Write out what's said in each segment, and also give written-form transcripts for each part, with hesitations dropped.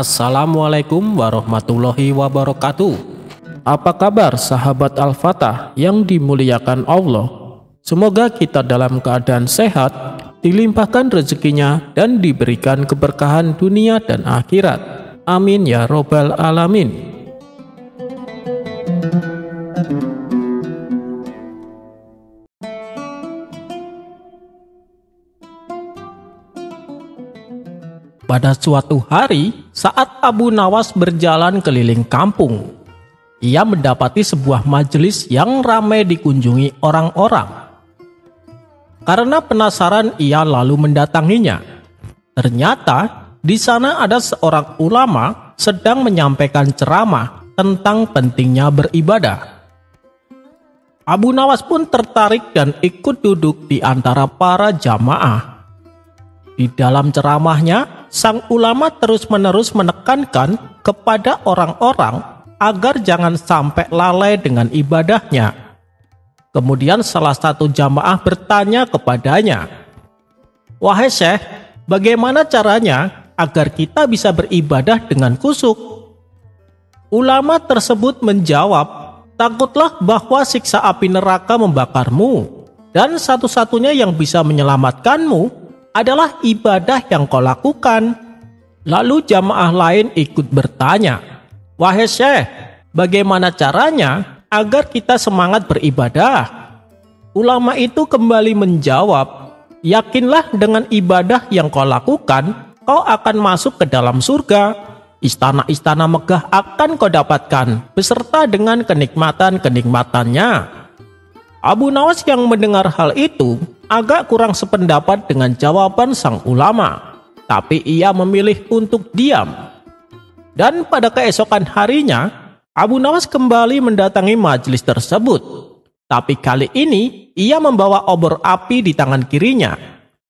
Assalamualaikum warahmatullahi wabarakatuh. Apa kabar sahabat Al-Fatah yang dimuliakan Allah? Semoga kita dalam keadaan sehat, dilimpahkan rezekinya dan diberikan keberkahan dunia dan akhirat. Amin ya robbal alamin. Pada suatu hari, saat Abu Nawas berjalan keliling kampung, ia mendapati sebuah majelis yang ramai dikunjungi orang-orang. Karena penasaran, ia lalu mendatanginya. Ternyata di sana ada seorang ulama sedang menyampaikan ceramah tentang pentingnya beribadah. Abu Nawas pun tertarik dan ikut duduk di antara para jamaah. Di dalam ceramahnya, sang ulama terus-menerus menekankan kepada orang-orang agar jangan sampai lalai dengan ibadahnya. Kemudian salah satu jamaah bertanya kepadanya, "Wahai Syekh, bagaimana caranya agar kita bisa beribadah dengan khusyuk?" Ulama tersebut menjawab, "Takutlah bahwa siksa api neraka membakarmu, dan satu-satunya yang bisa menyelamatkanmu adalah ibadah yang kau lakukan." Lalu jamaah lain ikut bertanya, "Wahai Syekh, bagaimana caranya agar kita semangat beribadah?" Ulama itu kembali menjawab, "Yakinlah dengan ibadah yang kau lakukan, kau akan masuk ke dalam surga. Istana-istana megah akan kau dapatkan, beserta dengan kenikmatan-kenikmatannya." Abu Nawas yang mendengar hal itu agak kurang sependapat dengan jawaban sang ulama, tapi ia memilih untuk diam. Dan pada keesokan harinya, Abu Nawas kembali mendatangi majelis tersebut. Tapi kali ini, ia membawa obor api di tangan kirinya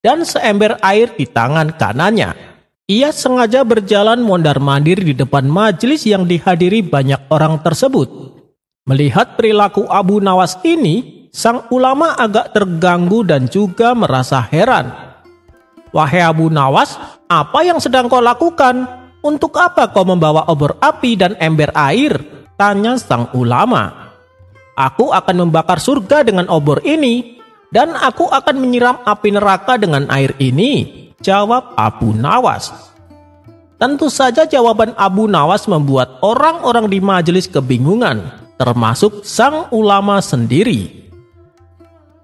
dan seember air di tangan kanannya. Ia sengaja berjalan mondar-mandir di depan majelis yang dihadiri banyak orang tersebut. Melihat perilaku Abu Nawas ini, sang ulama agak terganggu dan juga merasa heran. "Wahai Abu Nawas, apa yang sedang kau lakukan? Untuk apa kau membawa obor api dan ember air?" tanya sang ulama. "Aku akan membakar surga dengan obor ini, dan aku akan menyiram api neraka dengan air ini," jawab Abu Nawas. Tentu saja jawaban Abu Nawas membuat orang-orang di majelis kebingungan, termasuk sang ulama sendiri.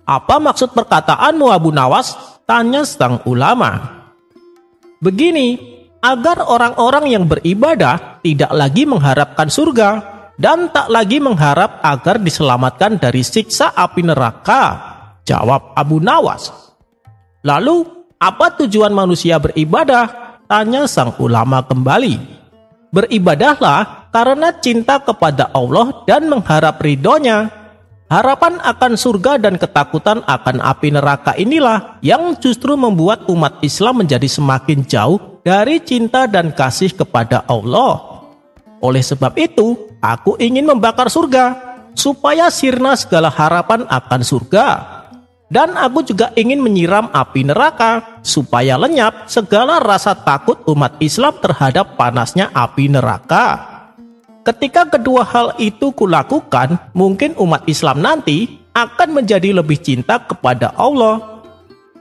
"Apa maksud perkataanmu, Abu Nawas?" tanya sang ulama. "Begini, agar orang-orang yang beribadah tidak lagi mengharapkan surga dan tak lagi mengharap agar diselamatkan dari siksa api neraka," jawab Abu Nawas. "Lalu, apa tujuan manusia beribadah?" tanya sang ulama kembali. "Beribadahlah karena cinta kepada Allah dan mengharap ridhonya. Harapan akan surga dan ketakutan akan api neraka inilah yang justru membuat umat Islam menjadi semakin jauh dari cinta dan kasih kepada Allah. Oleh sebab itu, aku ingin membakar surga supaya sirna segala harapan akan surga. Dan aku juga ingin menyiram api neraka supaya lenyap segala rasa takut umat Islam terhadap panasnya api neraka. Ketika kedua hal itu kulakukan, mungkin umat Islam nanti akan menjadi lebih cinta kepada Allah.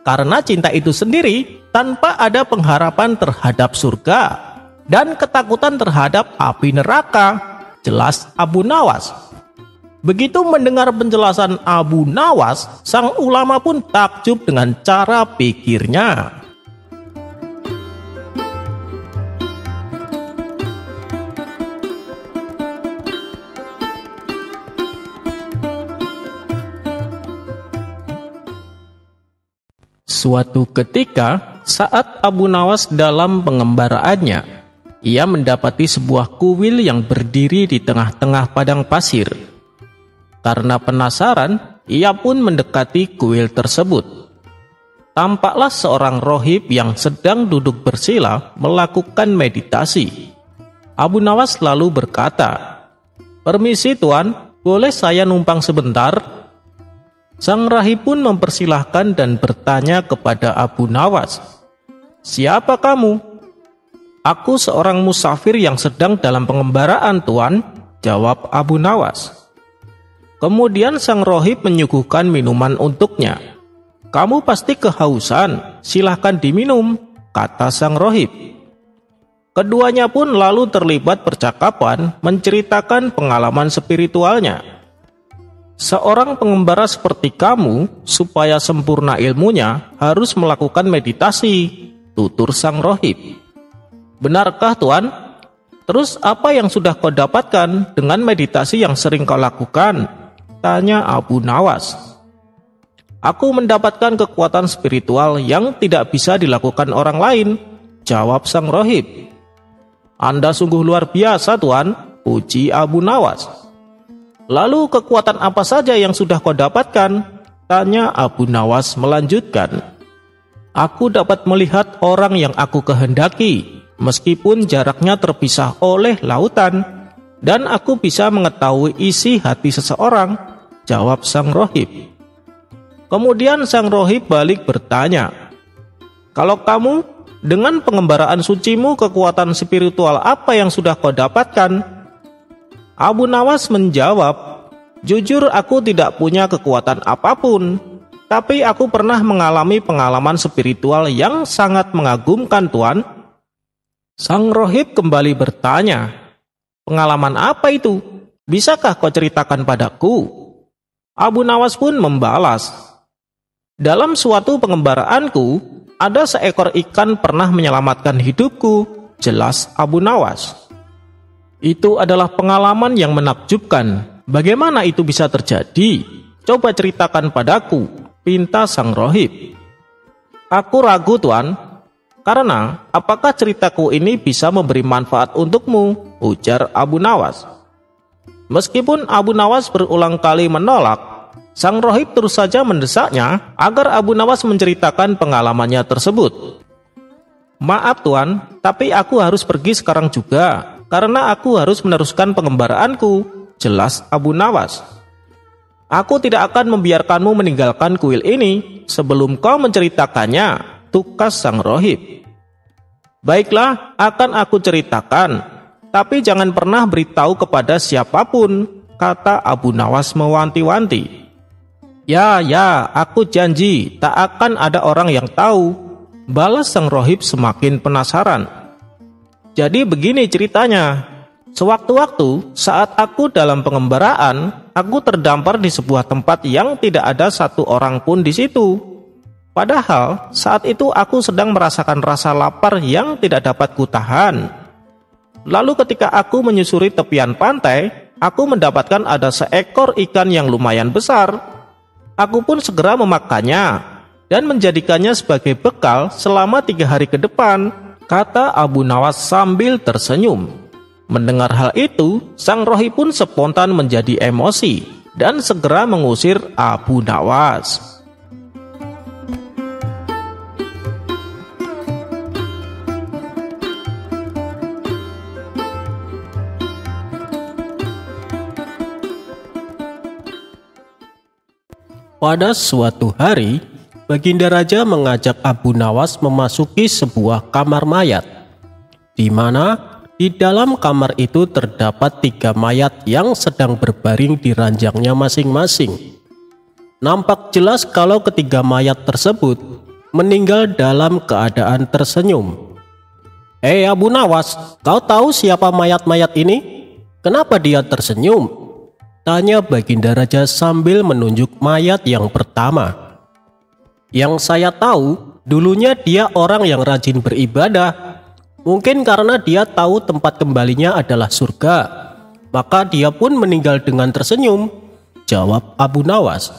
Karena cinta itu sendiri tanpa ada pengharapan terhadap surga dan ketakutan terhadap api neraka," jelas Abu Nawas. Begitu mendengar penjelasan Abu Nawas, sang ulama pun takjub dengan cara pikirnya. Suatu ketika, saat Abu Nawas dalam pengembaraannya, ia mendapati sebuah kuil yang berdiri di tengah-tengah padang pasir. Karena penasaran, ia pun mendekati kuil tersebut. Tampaklah seorang rohib yang sedang duduk bersila melakukan meditasi. Abu Nawas lalu berkata, "Permisi Tuan, boleh saya numpang sebentar?" Sang rahib pun mempersilahkan dan bertanya kepada Abu Nawas, "Siapa kamu?" "Aku seorang musafir yang sedang dalam pengembaraan, Tuan," jawab Abu Nawas. Kemudian sang rohib menyuguhkan minuman untuknya. "Kamu pasti kehausan, silahkan diminum," kata sang rohib. Keduanya pun lalu terlibat percakapan menceritakan pengalaman spiritualnya. "Seorang pengembara seperti kamu, supaya sempurna ilmunya, harus melakukan meditasi," tutur sang rohib. "Benarkah, Tuan? Terus apa yang sudah kau dapatkan dengan meditasi yang sering kau lakukan?" tanya Abu Nawas. "Aku mendapatkan kekuatan spiritual yang tidak bisa dilakukan orang lain," jawab sang rohib. "Anda sungguh luar biasa, Tuan," puji Abu Nawas. "Lalu kekuatan apa saja yang sudah kau dapatkan?" tanya Abu Nawas melanjutkan. "Aku dapat melihat orang yang aku kehendaki, meskipun jaraknya terpisah oleh lautan, dan aku bisa mengetahui isi hati seseorang," jawab sang rohib. Kemudian sang rohib balik bertanya, "Kalau kamu, dengan pengembaraan sucimu, kekuatan spiritual apa yang sudah kau dapatkan?" Abu Nawas menjawab, "Jujur aku tidak punya kekuatan apapun, tapi aku pernah mengalami pengalaman spiritual yang sangat mengagumkan, Tuan." Sang rohib kembali bertanya, "Pengalaman apa itu? Bisakah kau ceritakan padaku?" Abu Nawas pun membalas, "Dalam suatu pengembaraanku, ada seekor ikan pernah menyelamatkan hidupku," jelas Abu Nawas. "Itu adalah pengalaman yang menakjubkan. Bagaimana itu bisa terjadi? Coba ceritakan padaku," pinta sang rohib. "Aku ragu, Tuan, karena apakah ceritaku ini bisa memberi manfaat untukmu?" ujar Abu Nawas. Meskipun Abu Nawas berulang kali menolak, sang rohib terus saja mendesaknya agar Abu Nawas menceritakan pengalamannya tersebut. "Maaf, Tuan, tapi aku harus pergi sekarang juga, karena aku harus meneruskan pengembaraanku," jelas Abu Nawas. "Aku tidak akan membiarkanmu meninggalkan kuil ini sebelum kau menceritakannya," tukas sang rohib. "Baiklah, akan aku ceritakan, tapi jangan pernah beritahu kepada siapapun," kata Abu Nawas mewanti-wanti. Ya, aku janji tak akan ada orang yang tahu," balas sang rohib semakin penasaran. "Jadi begini ceritanya, sewaktu-waktu saat aku dalam pengembaraan, aku terdampar di sebuah tempat yang tidak ada satu orang pun di situ. Padahal saat itu aku sedang merasakan rasa lapar yang tidak dapat kutahan. Lalu ketika aku menyusuri tepian pantai, aku mendapatkan ada seekor ikan yang lumayan besar. Aku pun segera memakannya dan menjadikannya sebagai bekal selama 3 hari ke depan," kata Abu Nawas sambil tersenyum. Mendengar hal itu, sang rohib pun spontan menjadi emosi dan segera mengusir Abu Nawas. Pada suatu hari, Baginda Raja mengajak Abu Nawas memasuki sebuah kamar mayat, di mana di dalam kamar itu terdapat 3 mayat yang sedang berbaring di ranjangnya masing-masing. Nampak jelas kalau ketiga mayat tersebut meninggal dalam keadaan tersenyum. "Hei Abu Nawas, kau tahu siapa mayat-mayat ini? Kenapa dia tersenyum?" tanya Baginda Raja sambil menunjuk mayat yang pertama. "Yang saya tahu, dulunya dia orang yang rajin beribadah. Mungkin karena dia tahu tempat kembalinya adalah surga, maka dia pun meninggal dengan tersenyum," jawab Abu Nawas.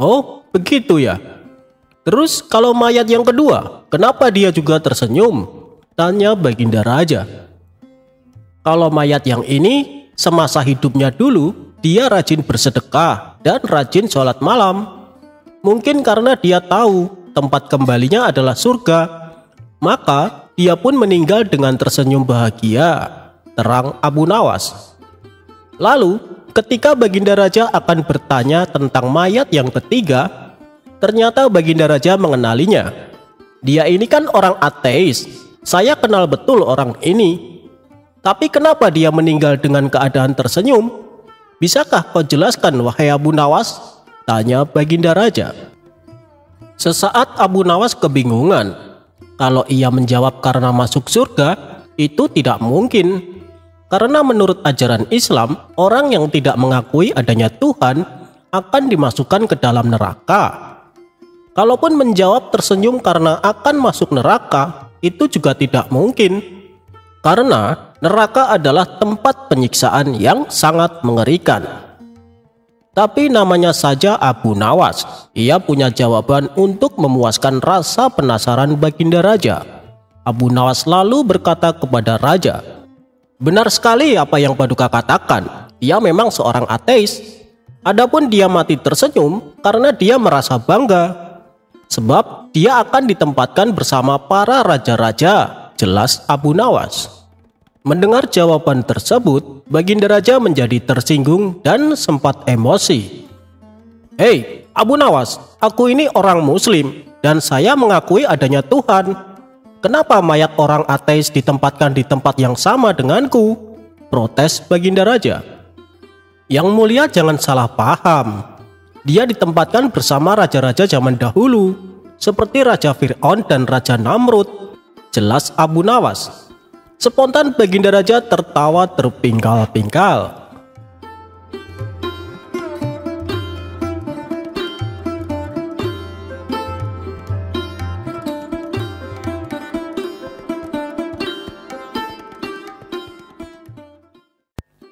"Oh, begitu ya. Terus kalau mayat yang kedua, kenapa dia juga tersenyum?" tanya Baginda Raja. "Kalau mayat yang ini, semasa hidupnya dulu, dia rajin bersedekah dan rajin sholat malam. Mungkin karena dia tahu tempat kembalinya adalah surga, maka dia pun meninggal dengan tersenyum bahagia," terang Abu Nawas. Lalu, ketika Baginda Raja akan bertanya tentang mayat yang ketiga, ternyata Baginda Raja mengenalinya. Dia ini kan orang ateis, Saya kenal betul orang ini. Tapi kenapa dia meninggal dengan keadaan tersenyum? Bisakah kau jelaskan, wahai Abu Nawas? Tanya Baginda Raja. Sesaat Abu Nawas kebingungan. Kalau ia menjawab karena masuk surga, itu tidak mungkin. Karena menurut ajaran Islam, orang yang tidak mengakui adanya Tuhan akan dimasukkan ke dalam neraka. Kalaupun menjawab tersenyum karena akan masuk neraka, itu juga tidak mungkin. Karena neraka adalah tempat penyiksaan yang sangat mengerikan. Tapi namanya saja Abu Nawas, ia punya jawaban untuk memuaskan rasa penasaran Baginda Raja. Abu Nawas lalu berkata kepada Raja, "Benar sekali apa yang Paduka katakan, ia memang seorang ateis. Adapun dia mati tersenyum karena dia merasa bangga. Sebab dia akan ditempatkan bersama para raja-raja," jelas Abu Nawas. Mendengar jawaban tersebut, Baginda Raja menjadi tersinggung dan sempat emosi. "Hei, Abu Nawas, aku ini orang muslim dan saya mengakui adanya Tuhan. Kenapa mayat orang ateis ditempatkan di tempat yang sama denganku?" protes Baginda Raja. "Yang mulia jangan salah paham. Dia ditempatkan bersama raja-raja zaman dahulu, seperti Raja Fir'aun dan Raja Namrud," jelas Abu Nawas. Spontan Baginda Raja tertawa terpingkal-pingkal.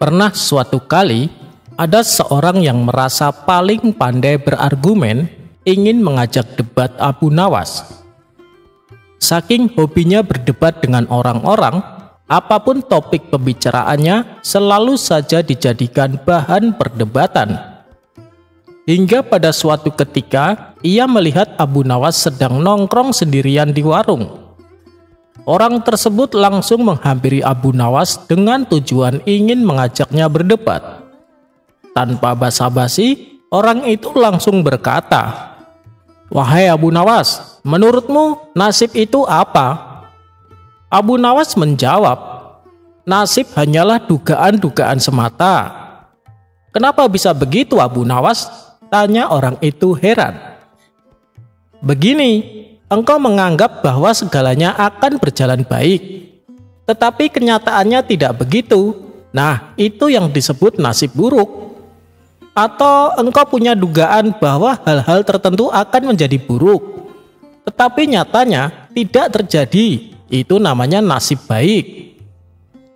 Pernah suatu kali, ada seorang yang merasa paling pandai berargumen ingin mengajak debat Abu Nawas. Saking hobinya berdebat dengan orang-orang, apapun topik pembicaraannya selalu saja dijadikan bahan perdebatan. Hingga pada suatu ketika, ia melihat Abu Nawas sedang nongkrong sendirian di warung. Orang tersebut langsung menghampiri Abu Nawas dengan tujuan ingin mengajaknya berdebat. Tanpa basa-basi, orang itu langsung berkata, "Wahai Abu Nawas, menurutmu nasib itu apa?" Abu Nawas menjawab, "Nasib hanyalah dugaan-dugaan semata." "Kenapa bisa begitu, Abu Nawas?" tanya orang itu heran. "Begini, engkau menganggap bahwa segalanya akan berjalan baik, tetapi kenyataannya tidak begitu. Nah, itu yang disebut nasib buruk. Atau engkau punya dugaan bahwa hal-hal tertentu akan menjadi buruk, tetapi nyatanya tidak terjadi. Itu namanya nasib baik.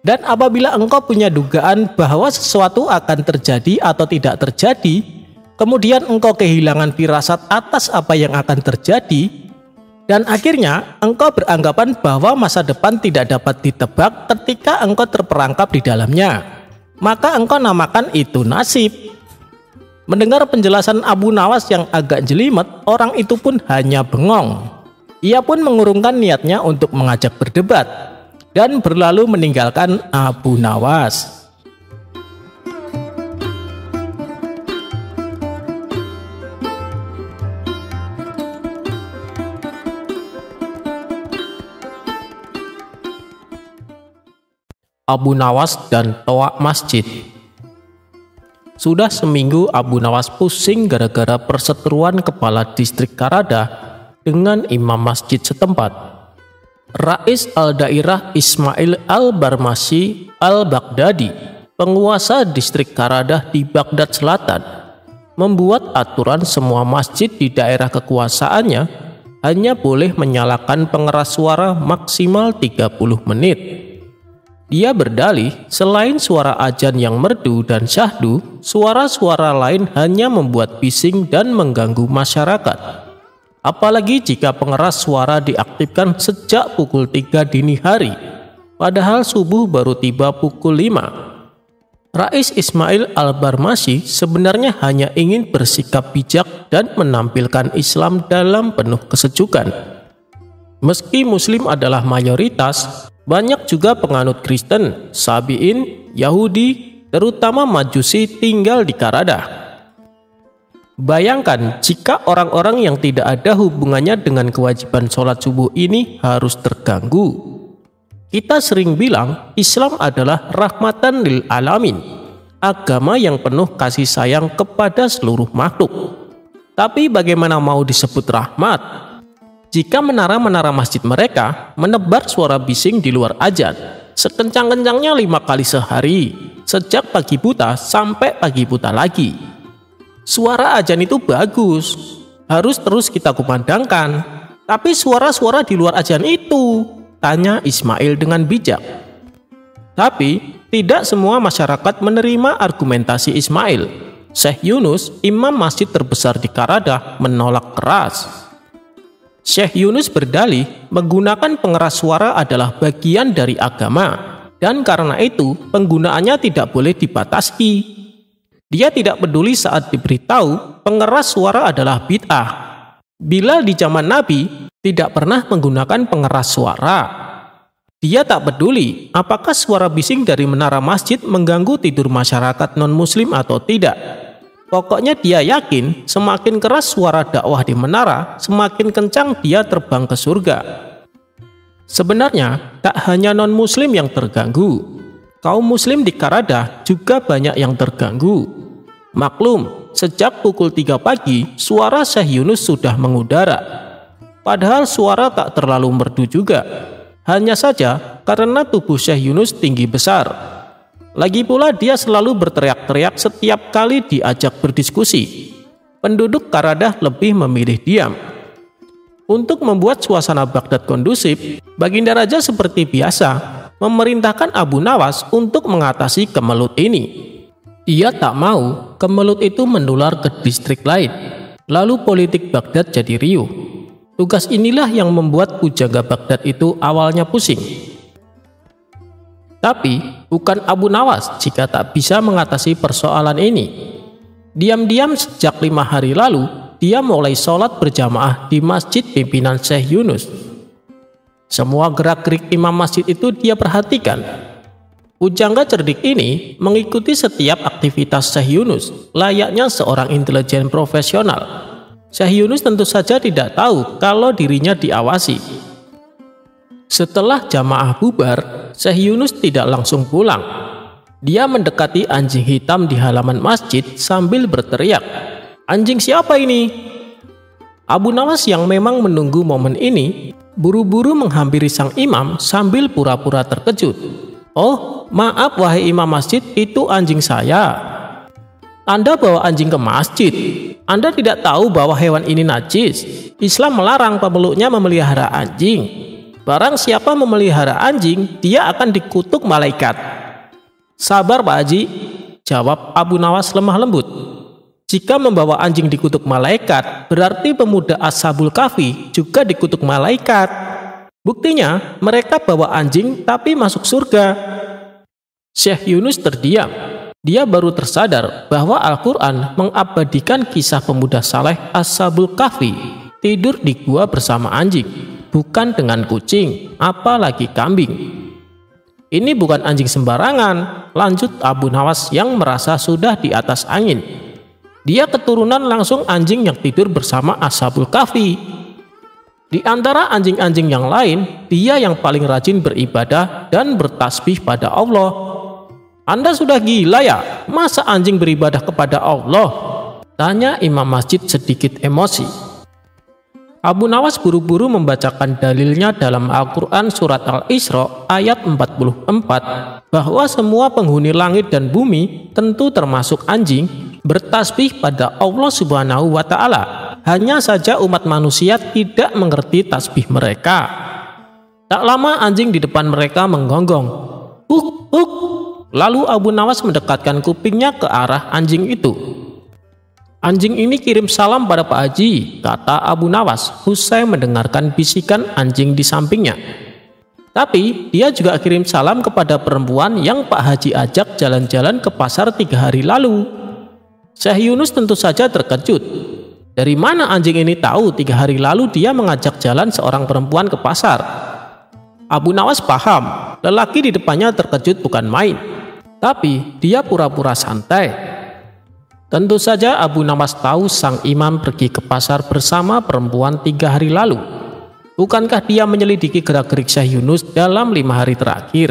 Dan apabila engkau punya dugaan bahwa sesuatu akan terjadi atau tidak terjadi, kemudian engkau kehilangan firasat atas apa yang akan terjadi, dan akhirnya engkau beranggapan bahwa masa depan tidak dapat ditebak ketika engkau terperangkap di dalamnya, maka engkau namakan itu nasib." Mendengar penjelasan Abu Nawas yang agak jelimet, orang itu pun hanya bengong. Ia pun mengurungkan niatnya untuk mengajak berdebat dan berlalu meninggalkan Abu Nawas. Abu Nawas dan toa masjid. Sudah seminggu Abu Nawas pusing gara-gara perseteruan kepala distrik Karada dengan imam masjid setempat. Rais al-Dairah Ismail al-Barmasi al-Baghdadi, penguasa distrik Karada di Baghdad Selatan, membuat aturan semua masjid di daerah kekuasaannya hanya boleh menyalakan pengeras suara maksimal 30 menit. Dia berdalih, selain suara azan yang merdu dan syahdu, suara-suara lain hanya membuat bising dan mengganggu masyarakat. Apalagi jika pengeras suara diaktifkan sejak pukul 3 dini hari, padahal subuh baru tiba pukul 5. Rais Ismail al-Barmasi sebenarnya hanya ingin bersikap bijak dan menampilkan Islam dalam penuh kesejukan. Meski Muslim adalah mayoritas, banyak juga penganut Kristen, Sabi'in, Yahudi, terutama Majusi tinggal di Karada. Bayangkan jika orang-orang yang tidak ada hubungannya dengan kewajiban sholat subuh ini harus terganggu. Kita sering bilang Islam adalah rahmatan lil alamin, agama yang penuh kasih sayang kepada seluruh makhluk. Tapi bagaimana mau disebut rahmat jika menara-menara masjid mereka menebar suara bising di luar azan sekencang-kencangnya 5 kali sehari, sejak pagi buta sampai pagi buta lagi? Suara azan itu bagus, harus terus kita kumandangkan. Tapi suara-suara di luar azan itu, tanya Ismail dengan bijak. Tapi tidak semua masyarakat menerima argumentasi Ismail. Syekh Yunus, imam masjid terbesar di Karadah, menolak keras. Syekh Yunus berdalih menggunakan pengeras suara adalah bagian dari agama, dan karena itu penggunaannya tidak boleh dibatasi. Dia tidak peduli saat diberitahu pengeras suara adalah bid'ah. Bilal di zaman Nabi tidak pernah menggunakan pengeras suara. Dia tak peduli apakah suara bising dari menara masjid mengganggu tidur masyarakat non-muslim atau tidak. Pokoknya dia yakin semakin keras suara dakwah di menara, semakin kencang dia terbang ke surga. Sebenarnya tak hanya non-muslim yang terganggu. Kaum muslim di Karadah juga banyak yang terganggu. Maklum, sejak pukul 3 pagi suara Syekh Yunus sudah mengudara. Padahal suara tak terlalu merdu juga. Hanya saja karena tubuh Syekh Yunus tinggi besar. Lagi pula dia selalu berteriak-teriak setiap kali diajak berdiskusi. Penduduk Karadah lebih memilih diam. Untuk membuat suasana Baghdad kondusif, Baginda Raja seperti biasa memerintahkan Abu Nawas untuk mengatasi kemelut ini. Ia tak mau kemelut itu menular ke distrik lain. Lalu politik Baghdad jadi riuh. Tugas inilah yang membuat pujangga Baghdad itu awalnya pusing. Tapi bukan Abu Nawas jika tak bisa mengatasi persoalan ini. Diam-diam sejak 5 hari lalu, dia mulai sholat berjamaah di masjid pimpinan Syekh Yunus. Semua gerak-gerik imam masjid itu dia perhatikan. Pujangga cerdik ini mengikuti setiap aktivitas Syekh Yunus layaknya seorang intelijen profesional. Syekh Yunus tentu saja tidak tahu kalau dirinya diawasi. Setelah jamaah bubar, Syekh Yunus tidak langsung pulang. Dia mendekati anjing hitam di halaman masjid sambil berteriak, "Anjing siapa ini?" Abu Nawas yang memang menunggu momen ini, buru-buru menghampiri sang imam sambil pura-pura terkejut. "Oh, maaf wahai imam masjid, itu anjing saya." "Anda bawa anjing ke masjid? Anda tidak tahu bahwa hewan ini najis? Islam melarang pemeluknya memelihara anjing. Barang siapa memelihara anjing, dia akan dikutuk malaikat." "Sabar Pak Haji," jawab Abu Nawas lemah lembut. "Jika membawa anjing dikutuk malaikat, berarti pemuda Ashabul Kahfi juga dikutuk malaikat. Buktinya, mereka bawa anjing tapi masuk surga." Syekh Yunus terdiam. Dia baru tersadar bahwa Al-Quran mengabadikan kisah pemuda saleh Ashabul Kahfi tidur di gua bersama anjing, bukan dengan kucing, apalagi kambing. "Ini bukan anjing sembarangan," lanjut Abu Nawas yang merasa sudah di atas angin. "Dia keturunan langsung anjing yang tidur bersama Ashabul Kahfi. Di antara anjing-anjing yang lain, dia yang paling rajin beribadah dan bertasbih pada Allah." "Anda sudah gila ya? Masa anjing beribadah kepada Allah?" tanya imam masjid sedikit emosi. Abu Nawas buru-buru membacakan dalilnya dalam Al-Quran surat Al-Isra ayat 44 bahwa semua penghuni langit dan bumi, tentu termasuk anjing, bertasbih pada Allah Subhanahu wa Ta'ala. Hanya saja umat manusia tidak mengerti tasbih mereka. Tak lama anjing di depan mereka menggonggong, "Huk, huk." Lalu Abu Nawas mendekatkan kupingnya ke arah anjing itu. "Anjing ini kirim salam pada Pak Haji," kata Abu Nawas usai mendengarkan bisikan anjing di sampingnya. "Tapi dia juga kirim salam kepada perempuan yang Pak Haji ajak jalan-jalan ke pasar 3 hari lalu." Syekh Yunus tentu saja terkejut. Dari mana anjing ini tahu 3 hari lalu dia mengajak jalan seorang perempuan ke pasar? Abu Nawas paham, lelaki di depannya terkejut bukan main. Tapi dia pura-pura santai. Tentu saja Abu Nawas tahu sang imam pergi ke pasar bersama perempuan 3 hari lalu. Bukankah dia menyelidiki gerak-gerik Syekh Yunus dalam 5 hari terakhir?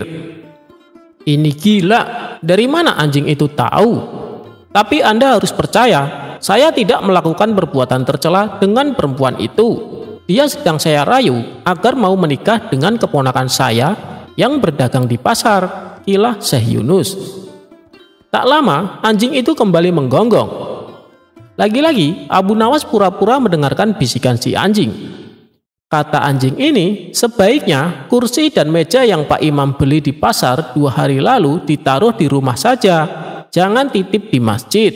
Ini gila, dari mana anjing itu tahu? Tapi Anda harus percaya, saya tidak melakukan perbuatan tercela dengan perempuan itu. Dia sedang saya rayu agar mau menikah dengan keponakan saya yang berdagang di pasar, kilah Syekh Yunus. Tak lama, anjing itu kembali menggonggong. Lagi-lagi, Abu Nawas pura-pura mendengarkan bisikan si anjing. Kata anjing ini, sebaiknya kursi dan meja yang Pak Imam beli di pasar 2 hari lalu ditaruh di rumah saja. Jangan titip di masjid.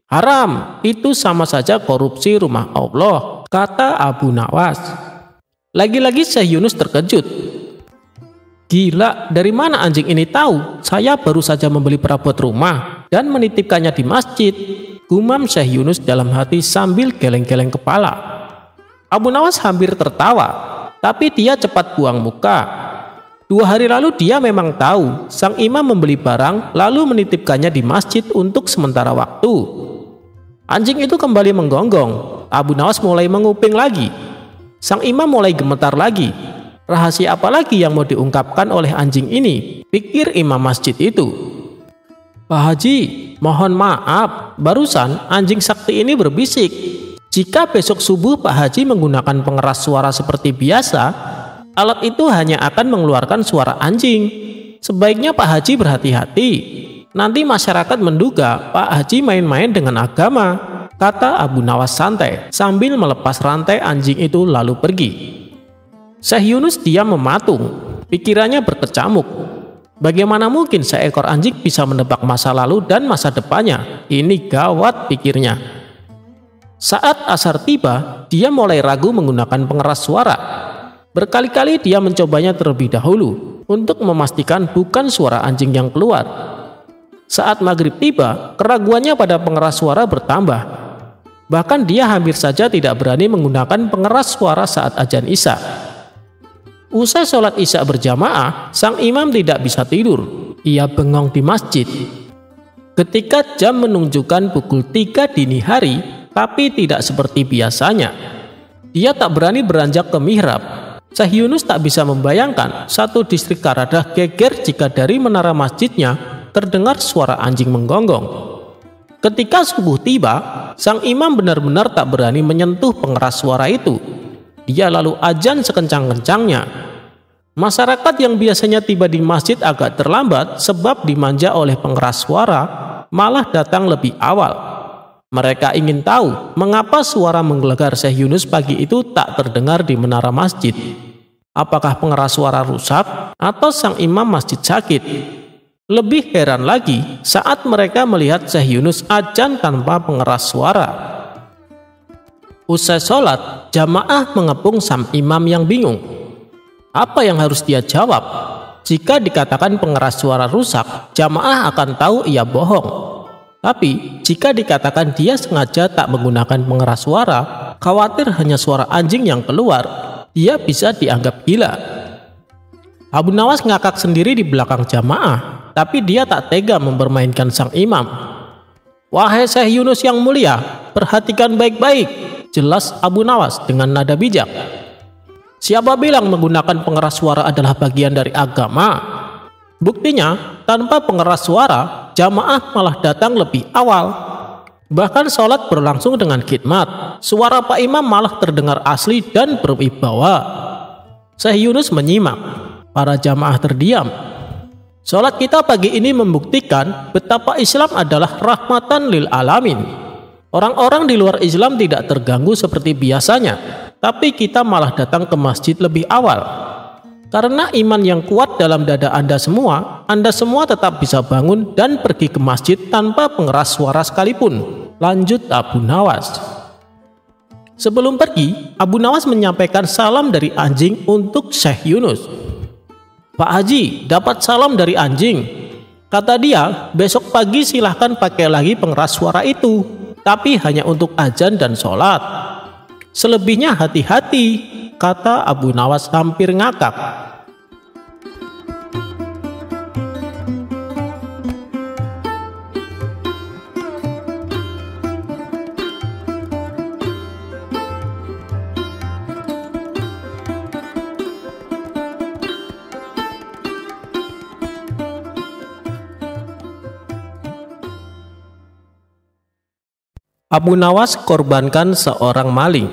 Haram, itu sama saja korupsi rumah Allah, kata Abu Nawas. Lagi-lagi Syekh Yunus terkejut. Gila, dari mana anjing ini tahu? Saya baru saja membeli perabot rumah dan menitipkannya di masjid, gumam Syekh Yunus dalam hati sambil geleng-geleng kepala. Abu Nawas hampir tertawa, tapi dia cepat buang muka. 2 hari lalu dia memang tahu sang imam membeli barang lalu menitipkannya di masjid untuk sementara waktu. Anjing itu kembali menggonggong. Abu Nawas mulai menguping lagi. Sang imam mulai gemetar lagi. Rahasia apa lagi yang mau diungkapkan oleh anjing ini? Pikir imam masjid itu. Pak Haji, mohon maaf, barusan anjing sakti ini berbisik. Jika besok subuh Pak Haji menggunakan pengeras suara seperti biasa, alat itu hanya akan mengeluarkan suara anjing. Sebaiknya Pak Haji berhati-hati. Nanti masyarakat menduga Pak Haji main-main dengan agama, kata Abu Nawas santai sambil melepas rantai anjing itu lalu pergi. Syekh Yunus diam mematung, pikirannya berkecamuk. Bagaimana mungkin seekor anjing bisa menebak masa lalu dan masa depannya? Ini gawat, pikirnya. Saat asar tiba, dia mulai ragu menggunakan pengeras suara. Berkali-kali dia mencobanya terlebih dahulu untuk memastikan bukan suara anjing yang keluar. Saat maghrib tiba, keraguannya pada pengeras suara bertambah. Bahkan dia hampir saja tidak berani menggunakan pengeras suara saat azan Isya. Usai sholat Isya berjamaah, sang imam tidak bisa tidur. Ia bengong di masjid. Ketika jam menunjukkan pukul 3 dini hari, tapi tidak seperti biasanya. Dia tak berani beranjak ke mihrab. Syekh Yunus tak bisa membayangkan satu distrik Karadah geger jika dari menara masjidnya terdengar suara anjing menggonggong. Ketika subuh tiba, sang imam benar-benar tak berani menyentuh pengeras suara itu. Dia lalu azan sekencang-kencangnya. Masyarakat yang biasanya tiba di masjid agak terlambat sebab dimanja oleh pengeras suara, malah datang lebih awal. Mereka ingin tahu mengapa suara menggelegar Syekh Yunus pagi itu tak terdengar di menara masjid. Apakah pengeras suara rusak atau sang imam masjid sakit? Lebih heran lagi saat mereka melihat Syekh Yunus azan tanpa pengeras suara. Usai sholat, jamaah mengepung sang imam yang bingung. Apa yang harus dia jawab? Jika dikatakan pengeras suara rusak, jamaah akan tahu ia bohong. Tapi jika dikatakan dia sengaja tak menggunakan pengeras suara, khawatir hanya suara anjing yang keluar, dia bisa dianggap gila. Abu Nawas ngakak sendiri di belakang jamaah, tapi dia tak tega mempermainkan sang imam. Wahai Syekh Yunus yang mulia, perhatikan baik-baik, jelas Abu Nawas dengan nada bijak. Siapa bilang menggunakan pengeras suara adalah bagian dari agama? Buktinya, tanpa pengeras suara, jamaah malah datang lebih awal. Bahkan sholat berlangsung dengan khidmat. Suara Pak Imam malah terdengar asli dan berwibawa. Syekh Yunus menyimak. Para jamaah terdiam. Sholat kita pagi ini membuktikan betapa Islam adalah rahmatan lil alamin. Orang-orang di luar Islam tidak terganggu seperti biasanya, tapi kita malah datang ke masjid lebih awal. Karena iman yang kuat dalam dada Anda semua tetap bisa bangun dan pergi ke masjid tanpa pengeras suara sekalipun, lanjut Abu Nawas. Sebelum pergi, Abu Nawas menyampaikan salam dari anjing untuk Syekh Yunus. Pak Haji, dapat salam dari anjing. Kata dia, besok pagi silahkan pakai lagi pengeras suara itu, tapi hanya untuk azan dan sholat. Selebihnya hati-hati, kata Abu Nawas hampir ngakak. Abu Nawas korbankan seorang maling.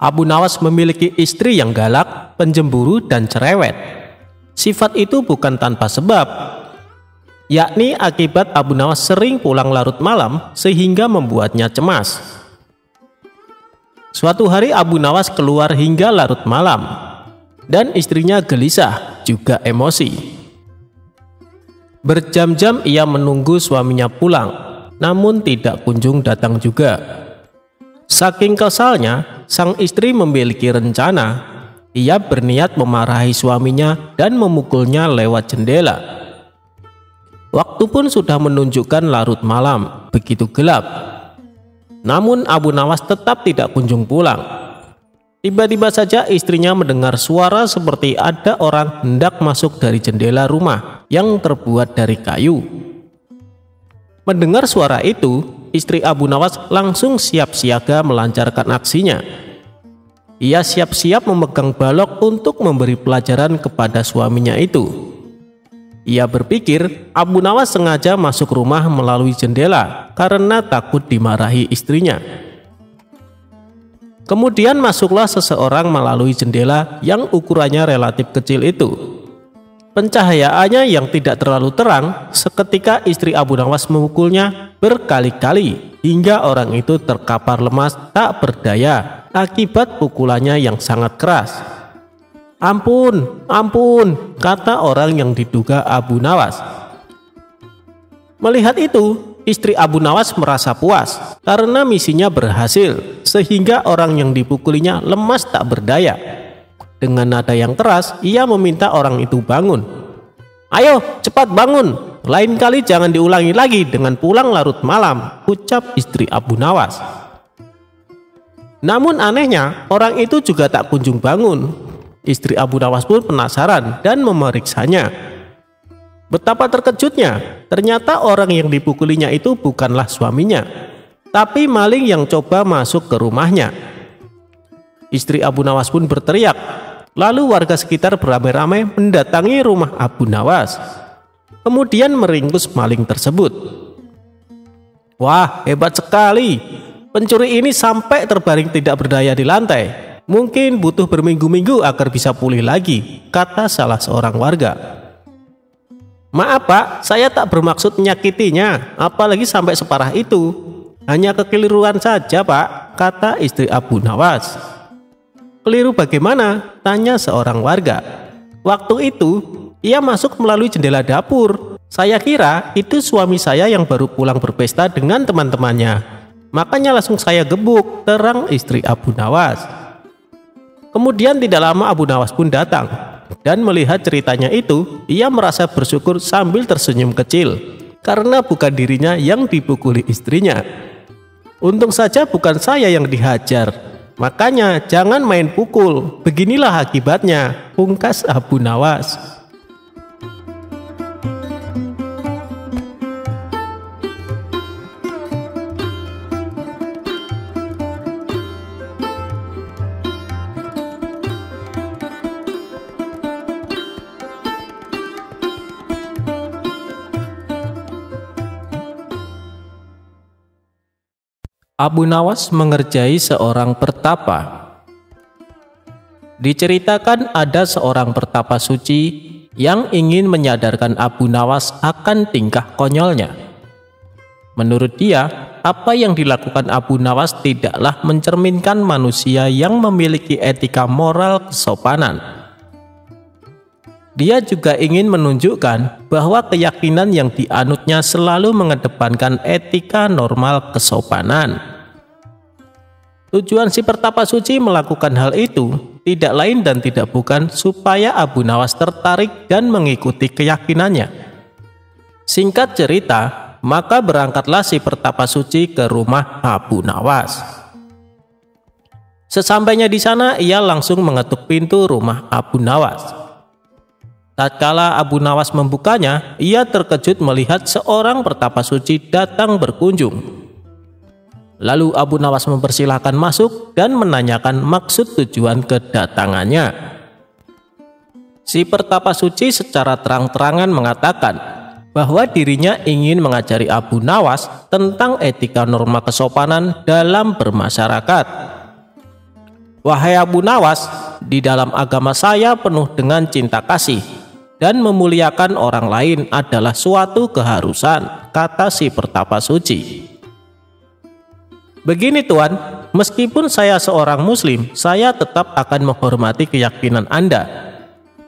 Abu Nawas memiliki istri yang galak, penjemburu, dan cerewet. Sifat itu bukan tanpa sebab, yakni akibat Abu Nawas sering pulang larut malam sehingga membuatnya cemas. Suatu hari Abu Nawas keluar hingga larut malam, dan istrinya gelisah juga emosi. Berjam-jam ia menunggu suaminya pulang, namun tidak kunjung datang juga. Saking kesalnya, sang istri memiliki rencana. Ia berniat memarahi suaminya dan memukulnya lewat jendela. Waktu pun sudah menunjukkan larut malam, begitu gelap. Namun Abu Nawas tetap tidak kunjung pulang. Tiba-tiba saja istrinya mendengar suara seperti ada orang hendak masuk dari jendela rumah yang terbuat dari kayu. Mendengar suara itu, istri Abu Nawas langsung siap siaga melancarkan aksinya. Ia siap-siap memegang balok untuk memberi pelajaran kepada suaminya itu. Ia berpikir Abu Nawas sengaja masuk rumah melalui jendela karena takut dimarahi istrinya. Kemudian masuklah seseorang melalui jendela yang ukurannya relatif kecil itu. Pencahayaannya yang tidak terlalu terang, seketika istri Abu Nawas memukulnya berkali-kali hingga orang itu terkapar lemas tak berdaya akibat pukulannya yang sangat keras. "Ampun, ampun," kata orang yang diduga Abu Nawas. Melihat itu, istri Abu Nawas merasa puas karena misinya berhasil, sehingga orang yang dipukulinya lemas tak berdaya. Dengan nada yang keras, ia meminta orang itu bangun. "Ayo, cepat bangun, lain kali jangan diulangi lagi dengan pulang larut malam," ucap istri Abu Nawas. Namun anehnya, orang itu juga tak kunjung bangun. Istri Abu Nawas pun penasaran dan memeriksanya. Betapa terkejutnya, ternyata orang yang dipukulinya itu bukanlah suaminya, tapi maling yang coba masuk ke rumahnya. Istri Abu Nawas pun berteriak, lalu warga sekitar beramai-ramai mendatangi rumah Abu Nawas, kemudian meringkus maling tersebut. "Wah, hebat sekali, pencuri ini sampai terbaring tidak berdaya di lantai. Mungkin butuh berminggu-minggu agar bisa pulih lagi," kata salah seorang warga. "Maaf Pak, saya tak bermaksud menyakitinya, apalagi sampai separah itu. Hanya kekeliruan saja Pak," kata istri Abu Nawas. "Keliru bagaimana?" tanya seorang warga. "Waktu itu, ia masuk melalui jendela dapur. Saya kira itu suami saya yang baru pulang berpesta dengan teman-temannya. Makanya langsung saya gebuk," terang istri Abu Nawas. Kemudian tidak lama Abu Nawas pun datang, dan melihat ceritanya itu, ia merasa bersyukur sambil tersenyum kecil, karena bukan dirinya yang dipukuli istrinya. "Untung saja bukan saya yang dihajar, makanya jangan main pukul, beginilah akibatnya," pungkas Abu Nawas. Abu Nawas mengerjai seorang pertapa. Diceritakan ada seorang pertapa suci yang ingin menyadarkan Abu Nawas akan tingkah konyolnya. Menurut dia, apa yang dilakukan Abu Nawas tidaklah mencerminkan manusia yang memiliki etika moral kesopanan. Dia juga ingin menunjukkan bahwa keyakinan yang dianutnya selalu mengedepankan etika normal kesopanan. Tujuan si pertapa suci melakukan hal itu tidak lain dan tidak bukan supaya Abu Nawas tertarik dan mengikuti keyakinannya. Singkat cerita, maka berangkatlah si pertapa suci ke rumah Abu Nawas. Sesampainya di sana, ia langsung mengetuk pintu rumah Abu Nawas. Tatkala Abu Nawas membukanya, ia terkejut melihat seorang pertapa suci datang berkunjung. Lalu Abu Nawas mempersilahkan masuk dan menanyakan maksud tujuan kedatangannya. Si pertapa suci secara terang-terangan mengatakan, bahwa dirinya ingin mengajari Abu Nawas tentang etika norma kesopanan dalam bermasyarakat. "Wahai Abu Nawas, di dalam agama saya penuh dengan cinta kasih, dan memuliakan orang lain adalah suatu keharusan," kata si pertapa suci. "Begini Tuan, meskipun saya seorang muslim, saya tetap akan menghormati keyakinan Anda.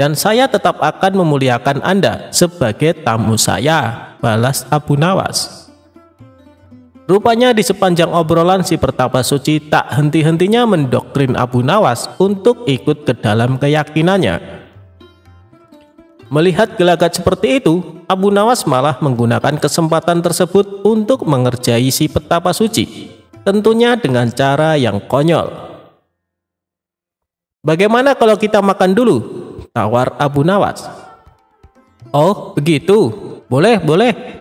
Dan saya tetap akan memuliakan Anda sebagai tamu saya," balas Abu Nawas. Rupanya di sepanjang obrolan si pertapa suci tak henti-hentinya mendoktrin Abu Nawas untuk ikut ke dalam keyakinannya. Melihat gelagat seperti itu, Abu Nawas malah menggunakan kesempatan tersebut untuk mengerjai si petapa suci, tentunya dengan cara yang konyol. "Bagaimana kalau kita makan dulu?" tawar Abu Nawas. "Oh begitu, boleh,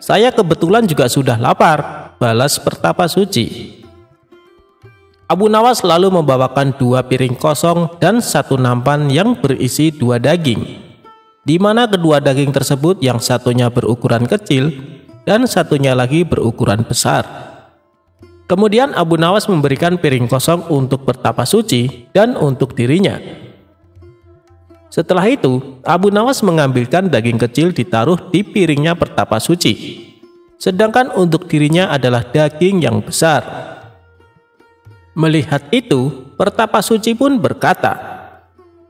saya kebetulan juga sudah lapar," balas pertapa suci. Abu Nawas lalu membawakan 2 piring kosong dan 1 nampan yang berisi 2 daging, di mana kedua daging tersebut yang satunya berukuran kecil dan satunya lagi berukuran besar. Kemudian Abu Nawas memberikan piring kosong untuk pertapa suci dan untuk dirinya. Setelah itu, Abu Nawas mengambilkan daging kecil ditaruh di piringnya pertapa suci, sedangkan untuk dirinya adalah daging yang besar. Melihat itu, pertapa suci pun berkata,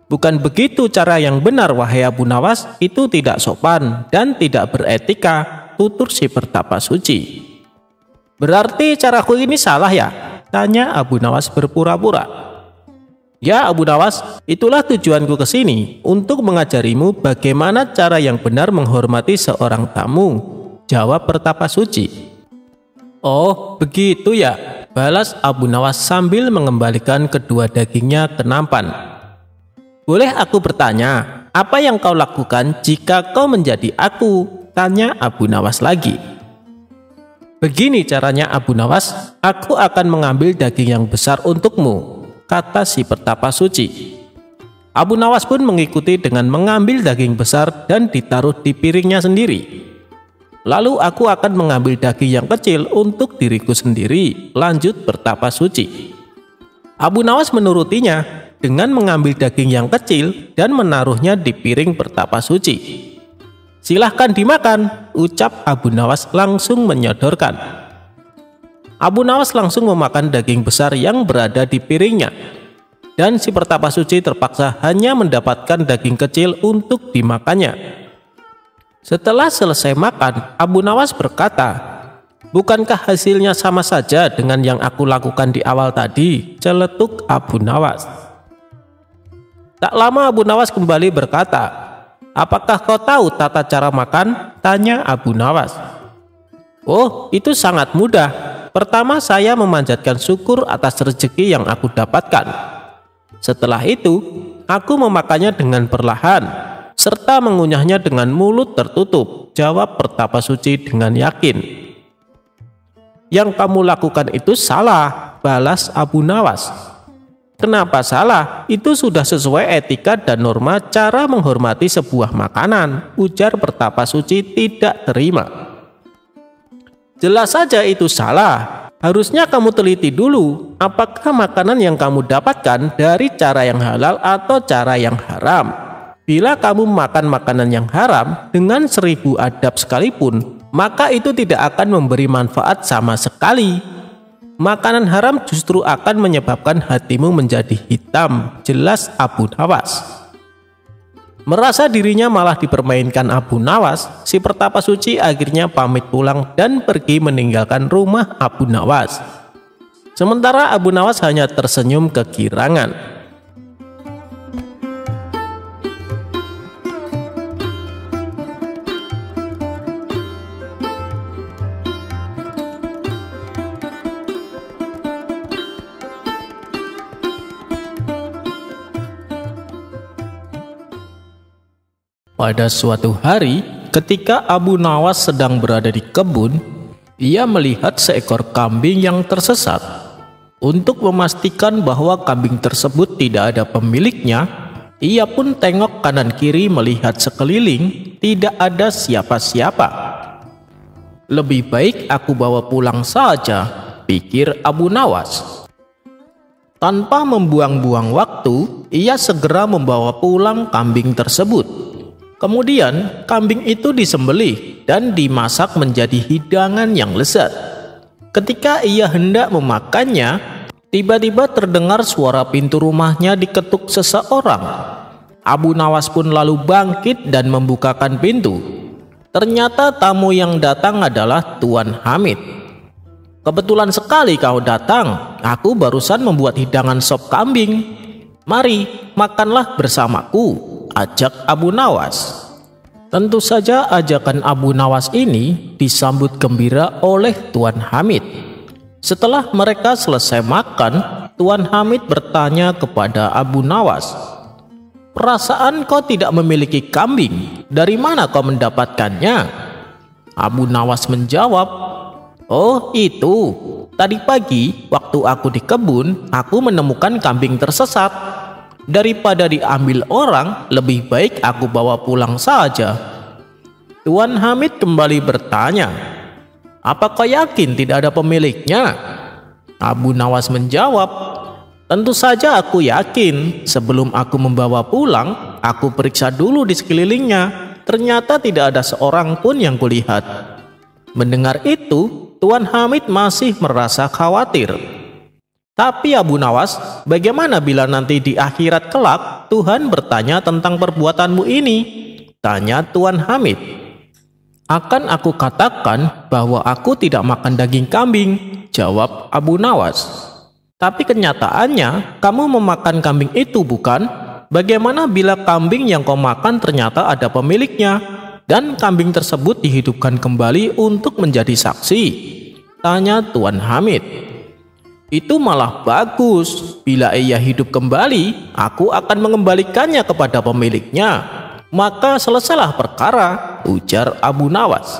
"Bukan begitu cara yang benar wahai Abu Nawas, itu tidak sopan dan tidak beretika," tutur si pertapa suci. "Berarti caraku ini salah ya?" tanya Abu Nawas berpura-pura. "Ya Abu Nawas, itulah tujuanku ke sini, untuk mengajarimu bagaimana cara yang benar menghormati seorang tamu," jawab pertapa suci. "Oh begitu ya," balas Abu Nawas sambil mengembalikan kedua dagingnya ke nampan. "Boleh aku bertanya, apa yang kau lakukan jika kau menjadi aku?" tanya Abu Nawas lagi. "Begini caranya Abu Nawas, aku akan mengambil daging yang besar untukmu," kata si pertapa suci. Abu Nawas pun mengikuti dengan mengambil daging besar dan ditaruh di piringnya sendiri. "Lalu aku akan mengambil daging yang kecil untuk diriku sendiri," lanjut pertapa suci. Abu Nawas menurutinya dengan mengambil daging yang kecil dan menaruhnya di piring pertapa suci. "Silahkan dimakan," ucap Abu Nawas langsung menyodorkan. Abu Nawas langsung memakan daging besar yang berada di piringnya, dan si pertapa suci terpaksa hanya mendapatkan daging kecil untuk dimakannya. Setelah selesai makan, Abu Nawas berkata, "Bukankah hasilnya sama saja dengan yang aku lakukan di awal tadi?" celetuk Abu Nawas. Tak lama Abu Nawas kembali berkata, "Apakah kau tahu tata cara makan?" tanya Abu Nawas. "Oh, itu sangat mudah. Pertama saya memanjatkan syukur atas rezeki yang aku dapatkan. Setelah itu, aku memakannya dengan perlahan, serta mengunyahnya dengan mulut tertutup," jawab pertapa suci dengan yakin. "Yang kamu lakukan itu salah," balas Abu Nawas. "Kenapa salah? Itu sudah sesuai etika dan norma cara menghormati sebuah makanan," ujar pertapa suci tidak terima. "Jelas saja itu salah. Harusnya kamu teliti dulu apakah makanan yang kamu dapatkan dari cara yang halal atau cara yang haram. Bila kamu makan makanan yang haram dengan 1000 adab sekalipun, maka itu tidak akan memberi manfaat sama sekali. Makanan haram justru akan menyebabkan hatimu menjadi hitam," jelas Abu Nawas. Merasa dirinya malah dipermainkan Abu Nawas, si pertapa suci akhirnya pamit pulang dan pergi meninggalkan rumah Abu Nawas. Sementara Abu Nawas hanya tersenyum kegirangan. Pada suatu hari, ketika Abu Nawas sedang berada di kebun, ia melihat seekor kambing yang tersesat. Untuk memastikan bahwa kambing tersebut tidak ada pemiliknya, ia pun tengok kanan kiri melihat sekeliling, tidak ada siapa-siapa. Lebih baik aku bawa pulang saja, pikir Abu Nawas. Tanpa membuang-buang waktu, ia segera membawa pulang kambing tersebut. Kemudian, kambing itu disembelih dan dimasak menjadi hidangan yang lezat. Ketika ia hendak memakannya, tiba-tiba terdengar suara pintu rumahnya diketuk seseorang. Abu Nawas pun lalu bangkit dan membukakan pintu. Ternyata tamu yang datang adalah Tuan Hamid. "Kebetulan sekali kau datang. Aku barusan membuat hidangan sop kambing. Mari, makanlah bersamaku," ajak Abu Nawas. Tentu saja ajakan Abu Nawas ini disambut gembira oleh Tuan Hamid. Setelah mereka selesai makan, Tuan Hamid bertanya kepada Abu Nawas, "Perasaan kau tidak memiliki kambing. Dari mana kau mendapatkannya?" Abu Nawas menjawab, "Oh itu, tadi pagi waktu aku di kebun, aku menemukan kambing tersesat. Daripada diambil orang, lebih baik aku bawa pulang saja." Tuan Hamid kembali bertanya, "Apa kau yakin tidak ada pemiliknya?" Abu Nawas menjawab, "Tentu saja aku yakin. Sebelum aku membawa pulang, aku periksa dulu di sekelilingnya. Ternyata tidak ada seorang pun yang kulihat." Mendengar itu, Tuan Hamid masih merasa khawatir. "Tapi Abu Nawas, bagaimana bila nanti di akhirat kelak Tuhan bertanya tentang perbuatanmu ini?" tanya Tuan Hamid. "Akan aku katakan bahwa aku tidak makan daging kambing," jawab Abu Nawas. "Tapi kenyataannya kamu memakan kambing itu, bukan? Bagaimana bila kambing yang kau makan ternyata ada pemiliknya dan kambing tersebut dihidupkan kembali untuk menjadi saksi?" tanya Tuan Hamid. "Itu malah bagus. Bila ia hidup kembali, aku akan mengembalikannya kepada pemiliknya. Maka selesailah perkara," ujar Abu Nawas.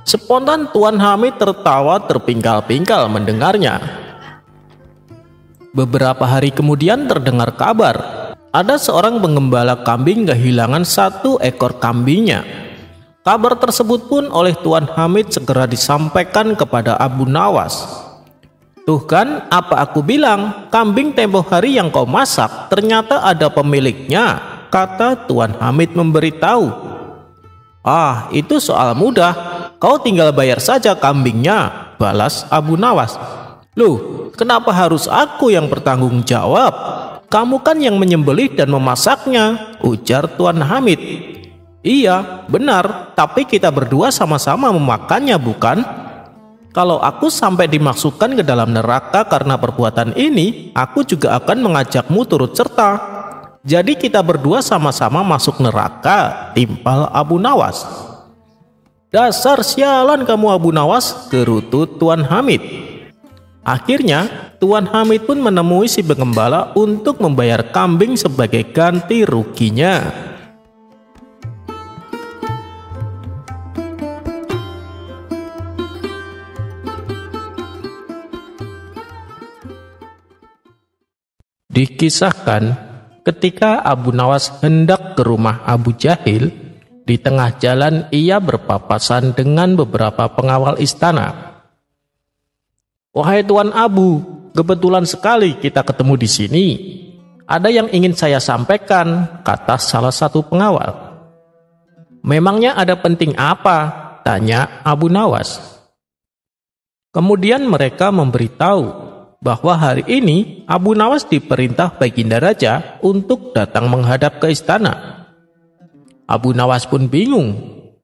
Spontan Tuan Hamid tertawa terpingkal-pingkal mendengarnya. Beberapa hari kemudian terdengar kabar, ada seorang penggembala kambing kehilangan satu ekor kambingnya. Kabar tersebut pun oleh Tuan Hamid segera disampaikan kepada Abu Nawas. "Tuh kan, apa aku bilang, kambing tempo hari yang kau masak ternyata ada pemiliknya," kata Tuan Hamid memberitahu. "Ah, itu soal mudah. Kau tinggal bayar saja kambingnya," balas Abu Nawas. "Loh, kenapa harus aku yang bertanggung jawab? Kamu kan yang menyembelih dan memasaknya," ujar Tuan Hamid. "Iya, benar, tapi kita berdua sama-sama memakannya, bukan? Kalau aku sampai dimasukkan ke dalam neraka karena perbuatan ini, aku juga akan mengajakmu turut serta. Jadi kita berdua sama-sama masuk neraka," timpal Abu Nawas. "Dasar sialan kamu Abu Nawas," gerutu Tuan Hamid. Akhirnya Tuan Hamid pun menemui si penggembala untuk membayar kambing sebagai ganti ruginya. Dikisahkan, ketika Abu Nawas hendak ke rumah Abu Jahil, di tengah jalan ia berpapasan dengan beberapa pengawal istana. "Wahai Tuan Abu, kebetulan sekali kita ketemu di sini. Ada yang ingin saya sampaikan," kata salah satu pengawal. "Memangnya ada penting apa?" tanya Abu Nawas. Kemudian mereka memberitahu bahwa hari ini Abu Nawas diperintah Baginda Raja untuk datang menghadap ke istana. Abu Nawas pun bingung,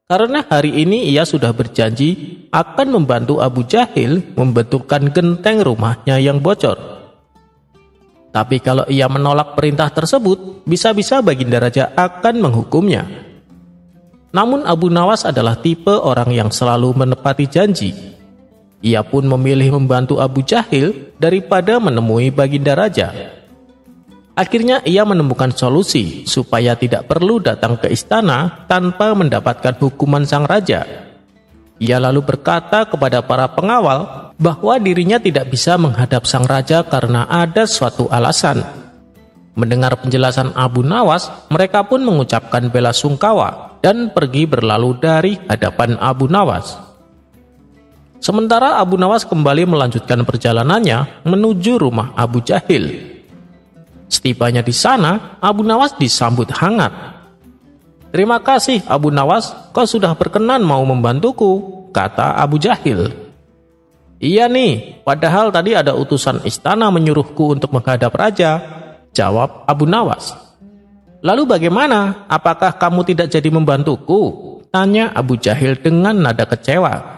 karena hari ini ia sudah berjanji akan membantu Abu Jahil membetulkan genteng rumahnya yang bocor. Tapi kalau ia menolak perintah tersebut, bisa-bisa Baginda Raja akan menghukumnya. Namun Abu Nawas adalah tipe orang yang selalu menepati janji. Ia pun memilih membantu Abu Jahil daripada menemui Baginda Raja. Akhirnya ia menemukan solusi supaya tidak perlu datang ke istana tanpa mendapatkan hukuman sang raja. Ia lalu berkata kepada para pengawal bahwa dirinya tidak bisa menghadap sang raja karena ada suatu alasan. Mendengar penjelasan Abu Nawas, mereka pun mengucapkan bela sungkawa dan pergi berlalu dari hadapan Abu Nawas. Sementara Abu Nawas kembali melanjutkan perjalanannya menuju rumah Abu Jahil. Setibanya di sana, Abu Nawas disambut hangat. "Terima kasih Abu Nawas, kau sudah berkenan mau membantuku," kata Abu Jahil. "Iya nih, padahal tadi ada utusan istana menyuruhku untuk menghadap raja," jawab Abu Nawas. "Lalu bagaimana? Apakah kamu tidak jadi membantuku?" tanya Abu Jahil dengan nada kecewa.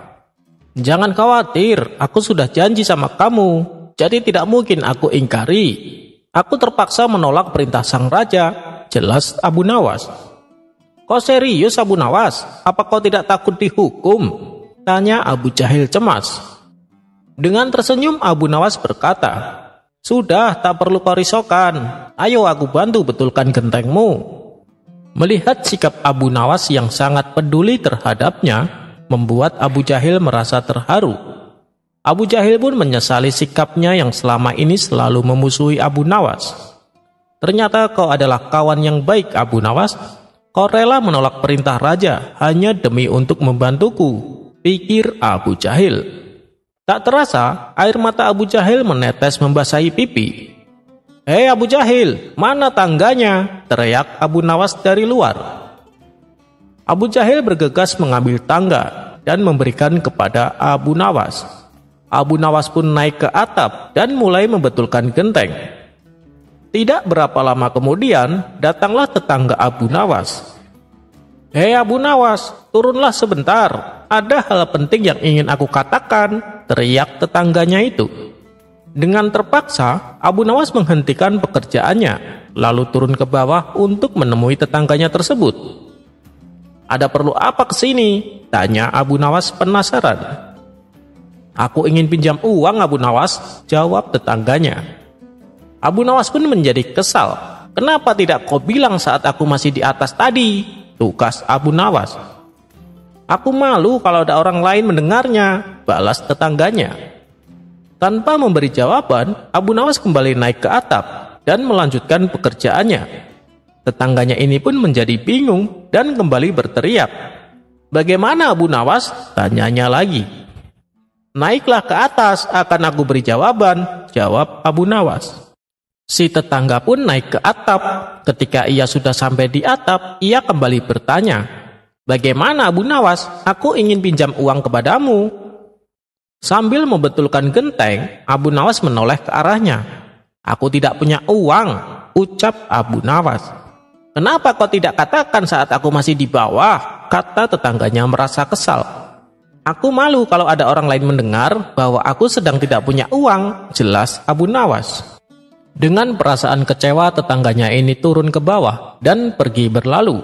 "Jangan khawatir, aku sudah janji sama kamu, jadi tidak mungkin aku ingkari. Aku terpaksa menolak perintah sang raja," jelas Abu Nawas. "Kau serius Abu Nawas? Apa kau tidak takut dihukum?" tanya Abu Jahil cemas. Dengan tersenyum Abu Nawas berkata, "Sudah, tak perlu kau risaukan. Ayo aku bantu betulkan gentengmu." Melihat sikap Abu Nawas yang sangat peduli terhadapnya, membuat Abu Jahil merasa terharu. Abu Jahil pun menyesali sikapnya yang selama ini selalu memusuhi Abu Nawas. "Ternyata kau adalah kawan yang baik Abu Nawas. Kau rela menolak perintah raja hanya demi untuk membantuku," pikir Abu Jahil. Tak terasa, air mata Abu Jahil menetes membasahi pipi. "Hei Abu Jahil, mana tangganya?" teriak Abu Nawas dari luar. Abu Jahil bergegas mengambil tangga dan memberikan kepada Abu Nawas. Abu Nawas pun naik ke atap dan mulai membetulkan genteng. Tidak berapa lama kemudian, datanglah tetangga Abu Nawas. "Hei Abu Nawas, turunlah sebentar. Ada hal penting yang ingin aku katakan," teriak tetangganya itu. Dengan terpaksa, Abu Nawas menghentikan pekerjaannya, lalu turun ke bawah untuk menemui tetangganya tersebut. "Ada perlu apa ke sini?" tanya Abu Nawas penasaran. "Aku ingin pinjam uang Abu Nawas," jawab tetangganya. Abu Nawas pun menjadi kesal. "Kenapa tidak kau bilang saat aku masih di atas tadi?" tugas Abu Nawas. "Aku malu kalau ada orang lain mendengarnya," balas tetangganya. Tanpa memberi jawaban, Abu Nawas kembali naik ke atap dan melanjutkan pekerjaannya. Tetangganya ini pun menjadi bingung dan kembali berteriak. "Bagaimana Abu Nawas?" tanyanya lagi. "Naiklah ke atas, akan aku beri jawaban," jawab Abu Nawas. Si tetangga pun naik ke atap. Ketika ia sudah sampai di atap, ia kembali bertanya, "Bagaimana Abu Nawas? Aku ingin pinjam uang kepadamu." Sambil membetulkan genteng, Abu Nawas menoleh ke arahnya. "Aku tidak punya uang," ucap Abu Nawas. "Kenapa kau tidak katakan saat aku masih di bawah?" kata tetangganya merasa kesal. "Aku malu kalau ada orang lain mendengar bahwa aku sedang tidak punya uang," jelas Abu Nawas. Dengan perasaan kecewa, tetangganya ini turun ke bawah dan pergi berlalu.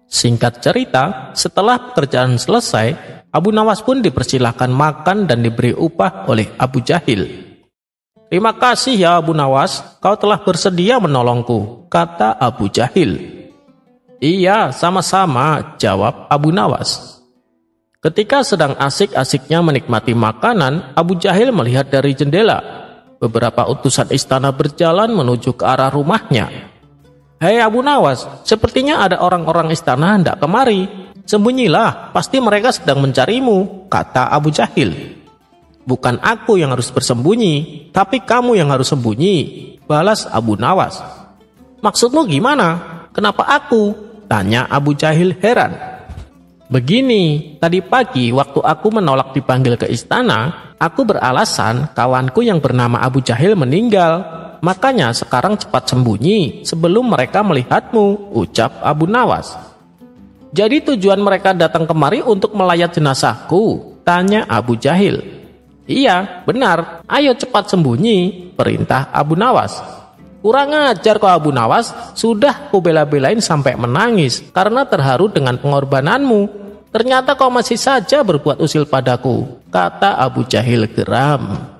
Singkat cerita, setelah pekerjaan selesai, Abu Nawas pun dipersilahkan makan dan diberi upah oleh Abu Jahil. "Terima kasih ya Abu Nawas, kau telah bersedia menolongku," kata Abu Jahil. "Iya, sama-sama," jawab Abu Nawas. Ketika sedang asik-asiknya menikmati makanan, Abu Jahil melihat dari jendela. Beberapa utusan istana berjalan menuju ke arah rumahnya. "Hei Abu Nawas, sepertinya ada orang-orang istana hendak kemari. Sembunyilah, pasti mereka sedang mencarimu," kata Abu Jahil. "Bukan aku yang harus bersembunyi, tapi kamu yang harus sembunyi," balas Abu Nawas. "Maksudmu gimana? Kenapa aku?" tanya Abu Jahil heran. "Begini, tadi pagi waktu aku menolak dipanggil ke istana, aku beralasan kawanku yang bernama Abu Jahil meninggal. Makanya sekarang cepat sembunyi sebelum mereka melihatmu," ucap Abu Nawas. "Jadi tujuan mereka datang kemari untuk melayat jenazahku?" tanya Abu Jahil. "Iya, benar. Ayo cepat sembunyi," perintah Abu Nawas. "Kurang ajar kau Abu Nawas, sudah kubela-belain sampai menangis karena terharu dengan pengorbananmu. Ternyata kau masih saja berbuat usil padaku," kata Abu Jahil geram.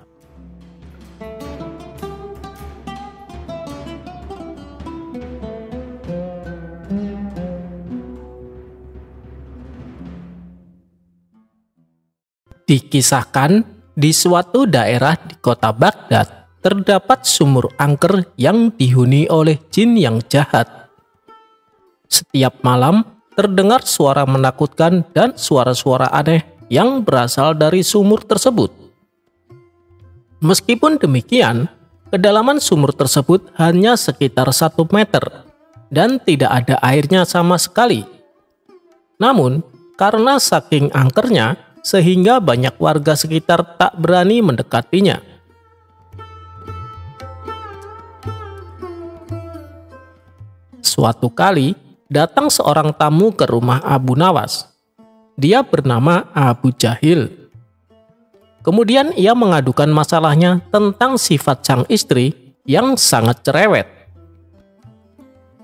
Dikisahkan, di suatu daerah di kota Baghdad, terdapat sumur angker yang dihuni oleh jin yang jahat. Setiap malam, terdengar suara menakutkan dan suara-suara aneh yang berasal dari sumur tersebut. Meskipun demikian, kedalaman sumur tersebut hanya sekitar 1 meter dan tidak ada airnya sama sekali. Namun, karena saking angkernya, sehingga banyak warga sekitar tak berani mendekatinya. Suatu kali, datang seorang tamu ke rumah Abu Nawas. Dia bernama Abu Jahil. Kemudian ia mengadukan masalahnya tentang sifat sang istri yang sangat cerewet.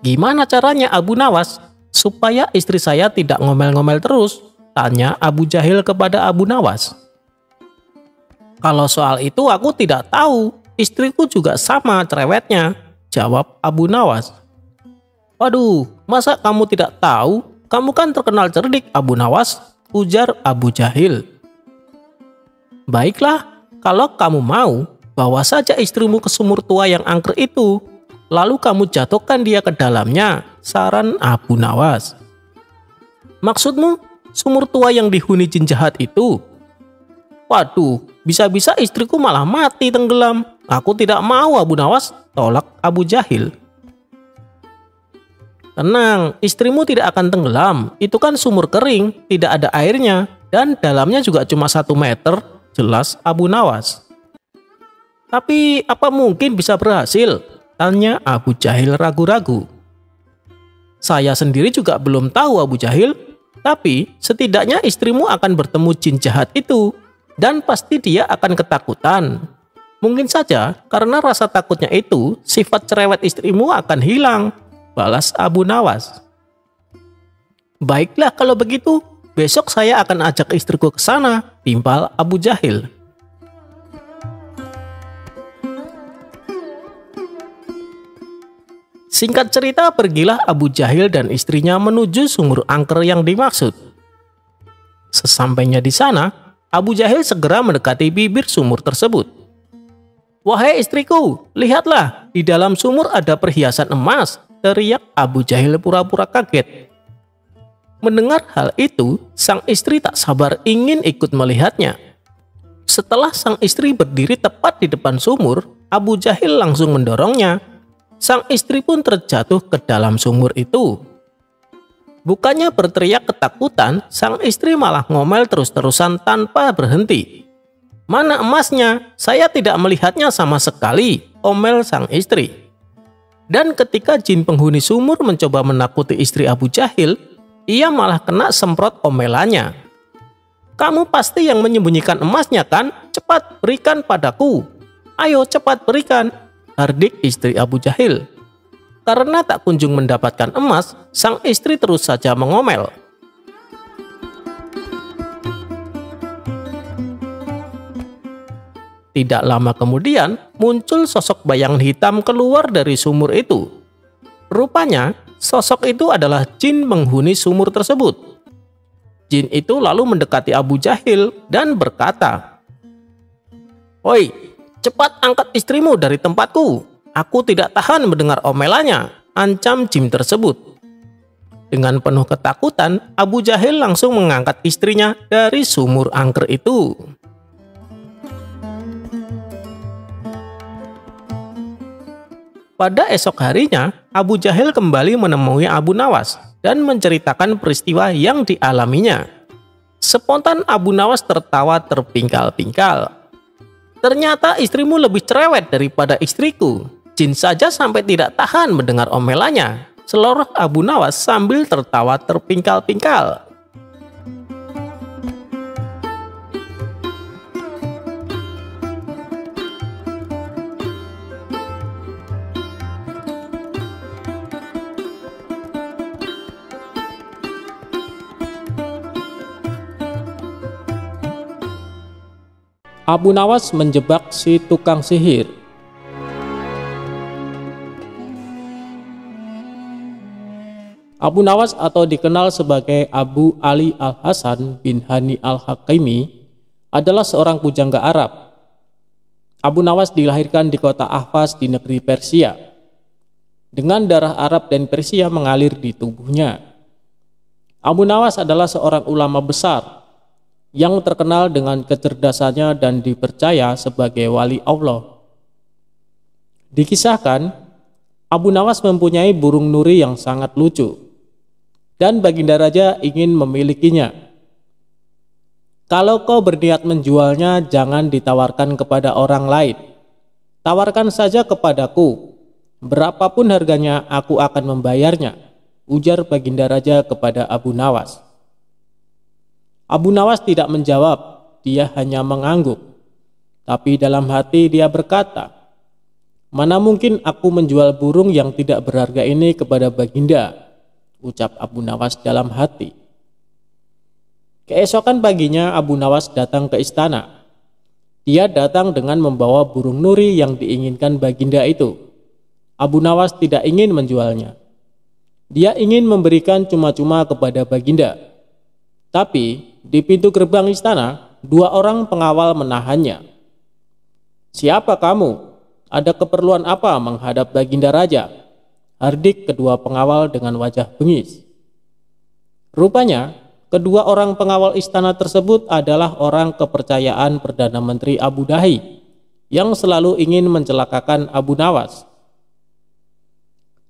"Gimana caranya Abu Nawas supaya istri saya tidak ngomel-ngomel terus?" tanya Abu Jahil kepada Abu Nawas. "Kalau soal itu aku tidak tahu, istriku juga sama cerewetnya," jawab Abu Nawas. "Waduh, masa kamu tidak tahu? Kamu kan terkenal cerdik, Abu Nawas," ujar Abu Jahil. "Baiklah, kalau kamu mau, bawa saja istrimu ke sumur tua yang angker itu, lalu kamu jatuhkan dia ke dalamnya," saran Abu Nawas. "Maksudmu, sumur tua yang dihuni jin jahat itu?" "Waduh, bisa-bisa istriku malah mati tenggelam. Aku tidak mau, Abu Nawas," tolak Abu Jahil. "Tenang, istrimu tidak akan tenggelam. Itu kan sumur kering, tidak ada airnya, dan dalamnya juga cuma 1 meter, jelas Abu Nawas. "Tapi apa mungkin bisa berhasil?" tanya Abu Jahil ragu-ragu. "Saya sendiri juga belum tahu, Abu Jahil, tapi setidaknya istrimu akan bertemu jin jahat itu, dan pasti dia akan ketakutan. Mungkin saja karena rasa takutnya itu, sifat cerewet istrimu akan hilang," balas Abu Nawas. "Baiklah kalau begitu, besok saya akan ajak istriku ke sana," timpal Abu Jahil. Singkat cerita, pergilah Abu Jahil dan istrinya menuju sumur angker yang dimaksud. Sesampainya di sana, Abu Jahil segera mendekati bibir sumur tersebut. "Wahai istriku, lihatlah, di dalam sumur ada perhiasan emas," teriak Abu Jahil pura-pura kaget. Mendengar hal itu, sang istri tak sabar ingin ikut melihatnya. Setelah sang istri berdiri tepat di depan sumur, Abu Jahil langsung mendorongnya. Sang istri pun terjatuh ke dalam sumur itu. Bukannya berteriak ketakutan, sang istri malah ngomel terus-terusan tanpa berhenti. "Mana emasnya? Saya tidak melihatnya sama sekali," omel sang istri. Dan ketika jin penghuni sumur mencoba menakuti istri Abu Jahil, ia malah kena semprot omelannya. "Kamu pasti yang menyembunyikan emasnya kan? Cepat berikan padaku. Ayo cepat berikan," hardik istri Abu Jahil. Karena tak kunjung mendapatkan emas, sang istri terus saja mengomel. Tidak lama kemudian, muncul sosok bayangan hitam keluar dari sumur itu. Rupanya, sosok itu adalah jin penghuni sumur tersebut. Jin itu lalu mendekati Abu Jahil dan berkata, "Oi, cepat angkat istrimu dari tempatku. Aku tidak tahan mendengar omelannya," ancam jin tersebut. Dengan penuh ketakutan, Abu Jahil langsung mengangkat istrinya dari sumur angker itu. Pada esok harinya, Abu Jahil kembali menemui Abu Nawas dan menceritakan peristiwa yang dialaminya. Spontan Abu Nawas tertawa terpingkal-pingkal. "Ternyata istrimu lebih cerewet daripada istriku. Jin saja sampai tidak tahan mendengar omelannya," seloroh Abu Nawas sambil tertawa terpingkal-pingkal. Abu Nawas menjebak si tukang sihir. Abu Nawas atau dikenal sebagai Abu Ali Al-Hasan bin Hani Al-Hakimi adalah seorang pujangga Arab. Abu Nawas dilahirkan di kota Ahwas di negeri Persia. Dengan darah Arab dan Persia mengalir di tubuhnya. Abu Nawas adalah seorang ulama besar. yang terkenal dengan kecerdasannya dan dipercaya sebagai wali Allah. Dikisahkan, Abu Nawas mempunyai burung nuri yang sangat lucu, dan Baginda Raja ingin memilikinya. Kalau kau berniat menjualnya, jangan ditawarkan kepada orang lain. Tawarkan saja kepadaku. Berapapun harganya, aku akan membayarnya, ujar Baginda Raja kepada Abu Nawas. Abu Nawas tidak menjawab, dia hanya mengangguk. Tapi dalam hati dia berkata, "Mana mungkin aku menjual burung yang tidak berharga ini kepada Baginda," ucap Abu Nawas dalam hati. Keesokan paginya Abu Nawas datang ke istana. Dia datang dengan membawa burung nuri yang diinginkan Baginda itu. Abu Nawas tidak ingin menjualnya. Dia ingin memberikan cuma-cuma kepada Baginda. Tapi di pintu gerbang istana, 2 orang pengawal menahannya. "Siapa kamu? Ada keperluan apa menghadap Baginda Raja?" hardik kedua pengawal dengan wajah bengis. Rupanya, kedua orang pengawal istana tersebut adalah orang kepercayaan Perdana Menteri Abu Dahi yang selalu ingin mencelakakan Abu Nawas.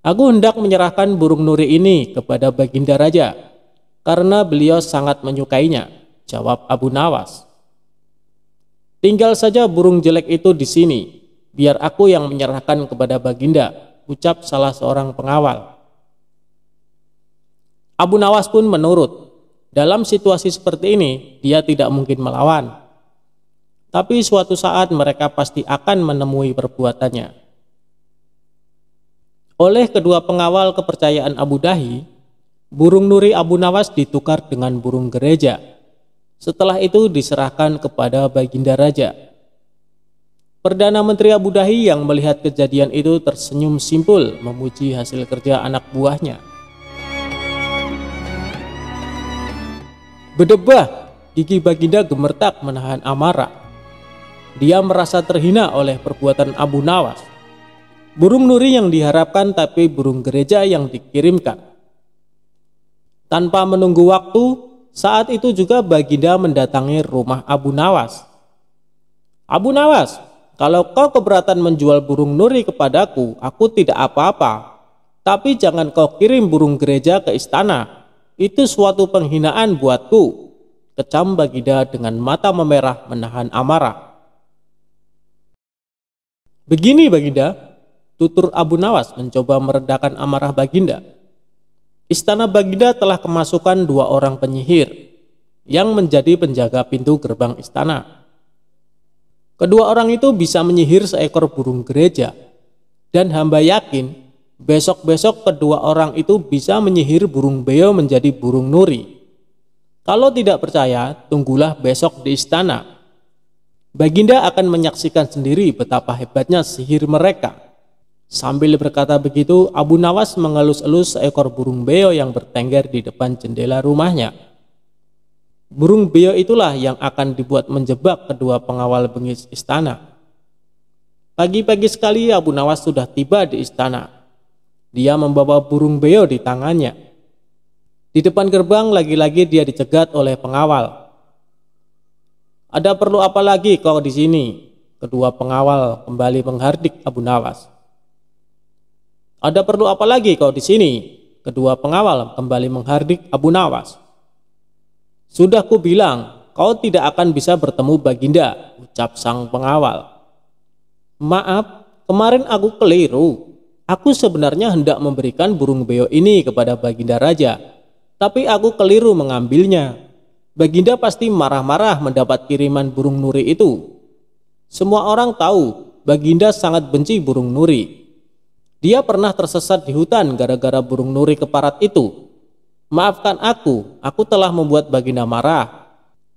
"Aku hendak menyerahkan burung nuri ini kepada Baginda Raja karena beliau sangat menyukainya," jawab Abu Nawas. "Tinggal saja burung jelek itu di sini, biar aku yang menyerahkan kepada Baginda," ucap salah seorang pengawal. Abu Nawas pun menurut. Dalam situasi seperti ini, dia tidak mungkin melawan. Tapi suatu saat mereka pasti akan menemui perbuatannya. Oleh kedua pengawal kepercayaan Abu Dahi, burung nuri Abu Nawas ditukar dengan burung gereja. Setelah itu diserahkan kepada Baginda Raja. Perdana Menteri Abu Dahi yang melihat kejadian itu tersenyum simpul memuji hasil kerja anak buahnya. Berdebah, gigi Baginda gemetar menahan amarah. Dia merasa terhina oleh perbuatan Abu Nawas. Burung nuri yang diharapkan tapi burung gereja yang dikirimkan. Tanpa menunggu waktu, saat itu juga Baginda mendatangi rumah Abu Nawas. "Abu Nawas, kalau kau keberatan menjual burung nuri kepadaku, aku tidak apa-apa. Tapi jangan kau kirim burung gereja ke istana. Itu suatu penghinaan buatku," kecam Baginda dengan mata memerah menahan amarah. "Begini Baginda," tutur Abu Nawas mencoba meredakan amarah Baginda. "Istana Baginda telah kemasukan 2 orang penyihir yang menjadi penjaga pintu gerbang istana. Kedua orang itu bisa menyihir seekor burung gereja, dan hamba yakin besok-besok kedua orang itu bisa menyihir burung beo menjadi burung nuri. Kalau tidak percaya, tunggulah besok di istana. Baginda akan menyaksikan sendiri betapa hebatnya sihir mereka." Sambil berkata begitu, Abu Nawas mengelus-elus seekor burung beo yang bertengger di depan jendela rumahnya. Burung beo itulah yang akan dibuat menjebak kedua pengawal bengis istana. Pagi-pagi sekali Abu Nawas sudah tiba di istana. Dia membawa burung beo di tangannya. Di depan gerbang lagi-lagi dia dicegat oleh pengawal. "Ada perlu apa lagi kau di sini?" kedua pengawal kembali menghardik Abu Nawas. "Ada perlu apa lagi kau di sini?" kedua pengawal kembali menghardik Abu Nawas. "Sudah ku bilang, kau tidak akan bisa bertemu Baginda," ucap sang pengawal. "Maaf, kemarin aku keliru. Aku sebenarnya hendak memberikan burung beo ini kepada Baginda Raja, tapi aku keliru mengambilnya. Baginda pasti marah-marah mendapat kiriman burung nuri itu. Semua orang tahu Baginda sangat benci burung nuri. Dia pernah tersesat di hutan gara-gara burung nuri keparat itu. Maafkan aku telah membuat Baginda marah."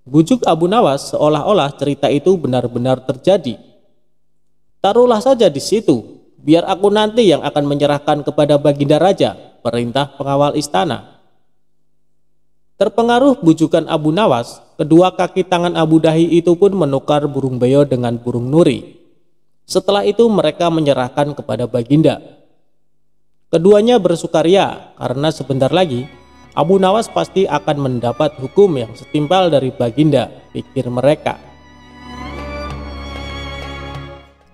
Bujuk Abu Nawas seolah-olah cerita itu benar-benar terjadi. "Taruhlah saja di situ, biar aku nanti yang akan menyerahkan kepada Baginda Raja," perintah pengawal istana. Terpengaruh bujukan Abu Nawas, kedua kaki tangan Abu Dahi itu pun menukar burung beo dengan burung nuri. Setelah itu mereka menyerahkan kepada Baginda. Keduanya bersukaria karena sebentar lagi Abu Nawas pasti akan mendapat hukum yang setimpal dari Baginda, pikir mereka.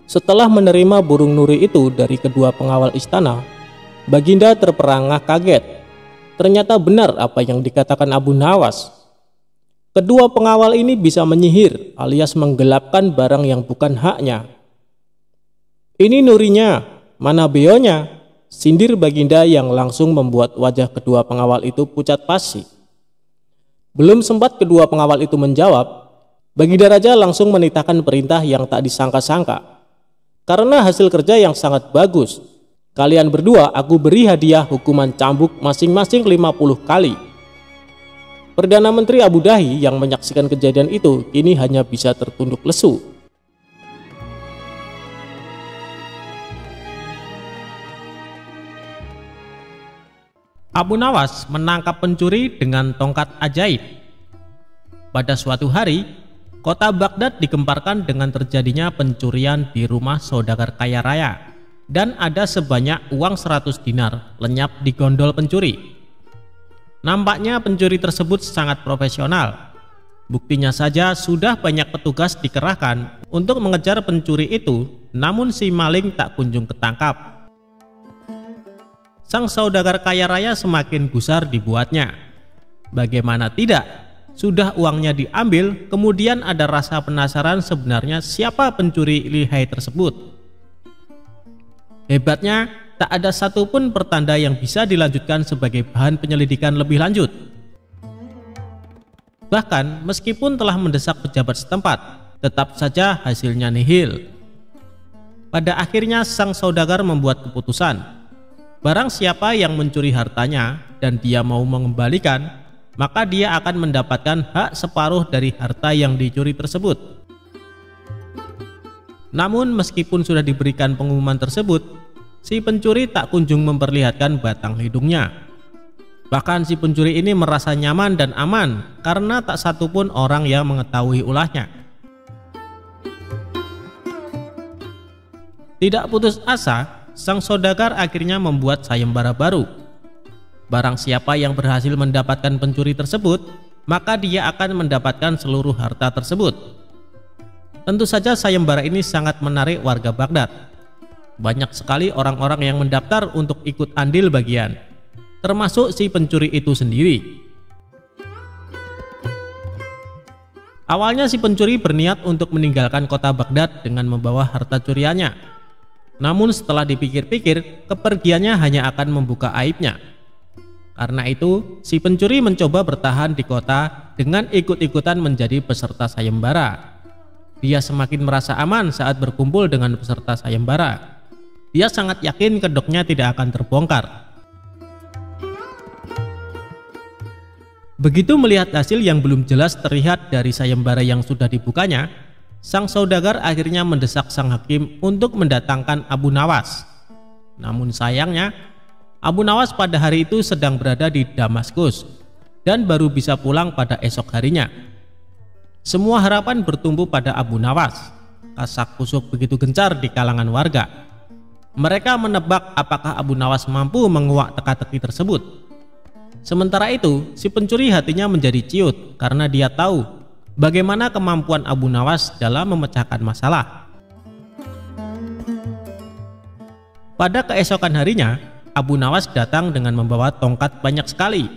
Setelah menerima burung nuri itu dari kedua pengawal istana, Baginda terperangah kaget. Ternyata benar apa yang dikatakan Abu Nawas. Kedua pengawal ini bisa menyihir alias menggelapkan barang yang bukan haknya. "Ini nurinya, mana beonya?" sindir Baginda yang langsung membuat wajah kedua pengawal itu pucat pasi. Belum sempat kedua pengawal itu menjawab, Baginda Raja langsung menitahkan perintah yang tak disangka-sangka. "Karena hasil kerja yang sangat bagus, kalian berdua aku beri hadiah hukuman cambuk masing-masing 50 kali. Perdana Menteri Abu Dahi yang menyaksikan kejadian itu kini hanya bisa tertunduk lesu. Abu Nawas menangkap pencuri dengan tongkat ajaib. Pada suatu hari, kota Baghdad digemparkan dengan terjadinya pencurian di rumah saudagar kaya raya, dan ada sebanyak uang 100 dinar lenyap di gondol pencuri. Nampaknya pencuri tersebut sangat profesional. Buktinya saja sudah banyak petugas dikerahkan untuk mengejar pencuri itu, namun si maling tak kunjung ketangkap. Sang saudagar kaya raya semakin gusar dibuatnya. Bagaimana tidak? Sudah uangnya diambil, kemudian ada rasa penasaran sebenarnya siapa pencuri lihai tersebut. Hebatnya, tak ada satupun pertanda yang bisa dilanjutkan sebagai bahan penyelidikan lebih lanjut. Bahkan meskipun telah mendesak pejabat setempat, tetap saja hasilnya nihil. Pada akhirnya sang saudagar membuat keputusan. Barang siapa yang mencuri hartanya dan dia mau mengembalikan, maka dia akan mendapatkan hak separuh dari harta yang dicuri tersebut. Namun meskipun sudah diberikan pengumuman tersebut, si pencuri tak kunjung memperlihatkan batang hidungnya. Bahkan si pencuri ini merasa nyaman dan aman karena tak satupun orang yang mengetahui ulahnya. Tidak putus asa, sang saudagar akhirnya membuat sayembara baru. Barang siapa yang berhasil mendapatkan pencuri tersebut, maka dia akan mendapatkan seluruh harta tersebut. Tentu saja sayembara ini sangat menarik warga Baghdad. Banyak sekali orang-orang yang mendaftar untuk ikut andil bagian, termasuk si pencuri itu sendiri. Awalnya si pencuri berniat untuk meninggalkan kota Baghdad dengan membawa harta curiannya. Namun setelah dipikir-pikir, kepergiannya hanya akan membuka aibnya. Karena itu, si pencuri mencoba bertahan di kota dengan ikut-ikutan menjadi peserta sayembara. Dia semakin merasa aman saat berkumpul dengan peserta sayembara. Dia sangat yakin kedoknya tidak akan terbongkar. Begitu melihat hasil yang belum jelas terlihat dari sayembara yang sudah dibukanya, sang saudagar akhirnya mendesak sang hakim untuk mendatangkan Abu Nawas. Namun sayangnya, Abu Nawas pada hari itu sedang berada di Damaskus dan baru bisa pulang pada esok harinya. Semua harapan bertumbuh pada Abu Nawas. Kasak-kusuk begitu gencar di kalangan warga. Mereka menebak apakah Abu Nawas mampu menguak teka-teki tersebut. Sementara itu, si pencuri hatinya menjadi ciut karena dia tahu bagaimana kemampuan Abu Nawas dalam memecahkan masalah. Pada keesokan harinya, Abu Nawas datang dengan membawa tongkat banyak sekali.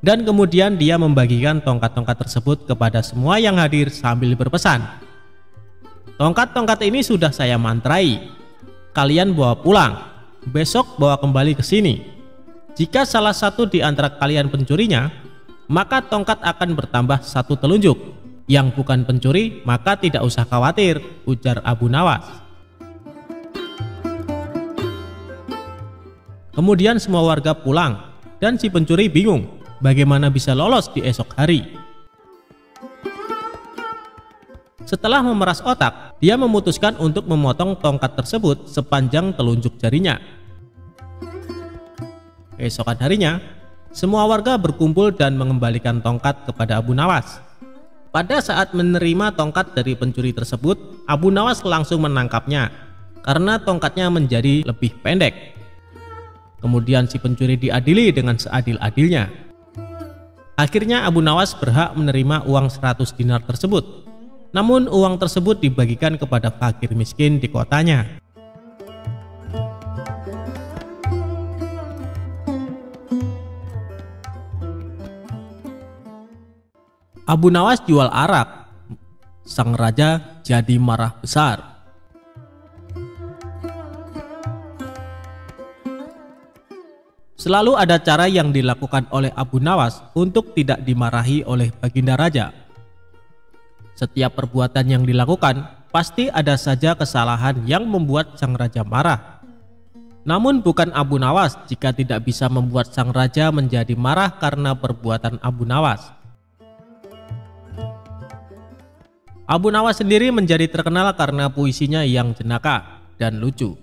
Dan kemudian dia membagikan tongkat-tongkat tersebut kepada semua yang hadir sambil berpesan, "Tongkat-tongkat ini sudah saya mantrai. Kalian bawa pulang. Besok bawa kembali ke sini. Jika salah satu di antara kalian pencurinya, maka tongkat akan bertambah 1 telunjuk. Yang bukan pencuri maka tidak usah khawatir," ujar Abu Nawas. Kemudian semua warga pulang dan si pencuri bingung bagaimana bisa lolos di esok hari. Setelah memeras otak, dia memutuskan untuk memotong tongkat tersebut sepanjang telunjuk jarinya. Keesokan harinya, semua warga berkumpul dan mengembalikan tongkat kepada Abu Nawas. Pada saat menerima tongkat dari pencuri tersebut, Abu Nawas langsung menangkapnya karena tongkatnya menjadi lebih pendek. Kemudian si pencuri diadili dengan seadil-adilnya. Akhirnya Abu Nawas berhak menerima uang 100 dinar tersebut. Namun uang tersebut dibagikan kepada fakir miskin di kotanya. Abu Nawas jual arak. Sang raja jadi marah besar. Selalu ada cara yang dilakukan oleh Abu Nawas untuk tidak dimarahi oleh baginda raja. Setiap perbuatan yang dilakukan pasti ada saja kesalahan yang membuat sang raja marah. Namun bukan Abu Nawas jika tidak bisa membuat sang raja menjadi marah karena perbuatan Abu Nawas. Abu Nawas sendiri menjadi terkenal karena puisinya yang jenaka dan lucu.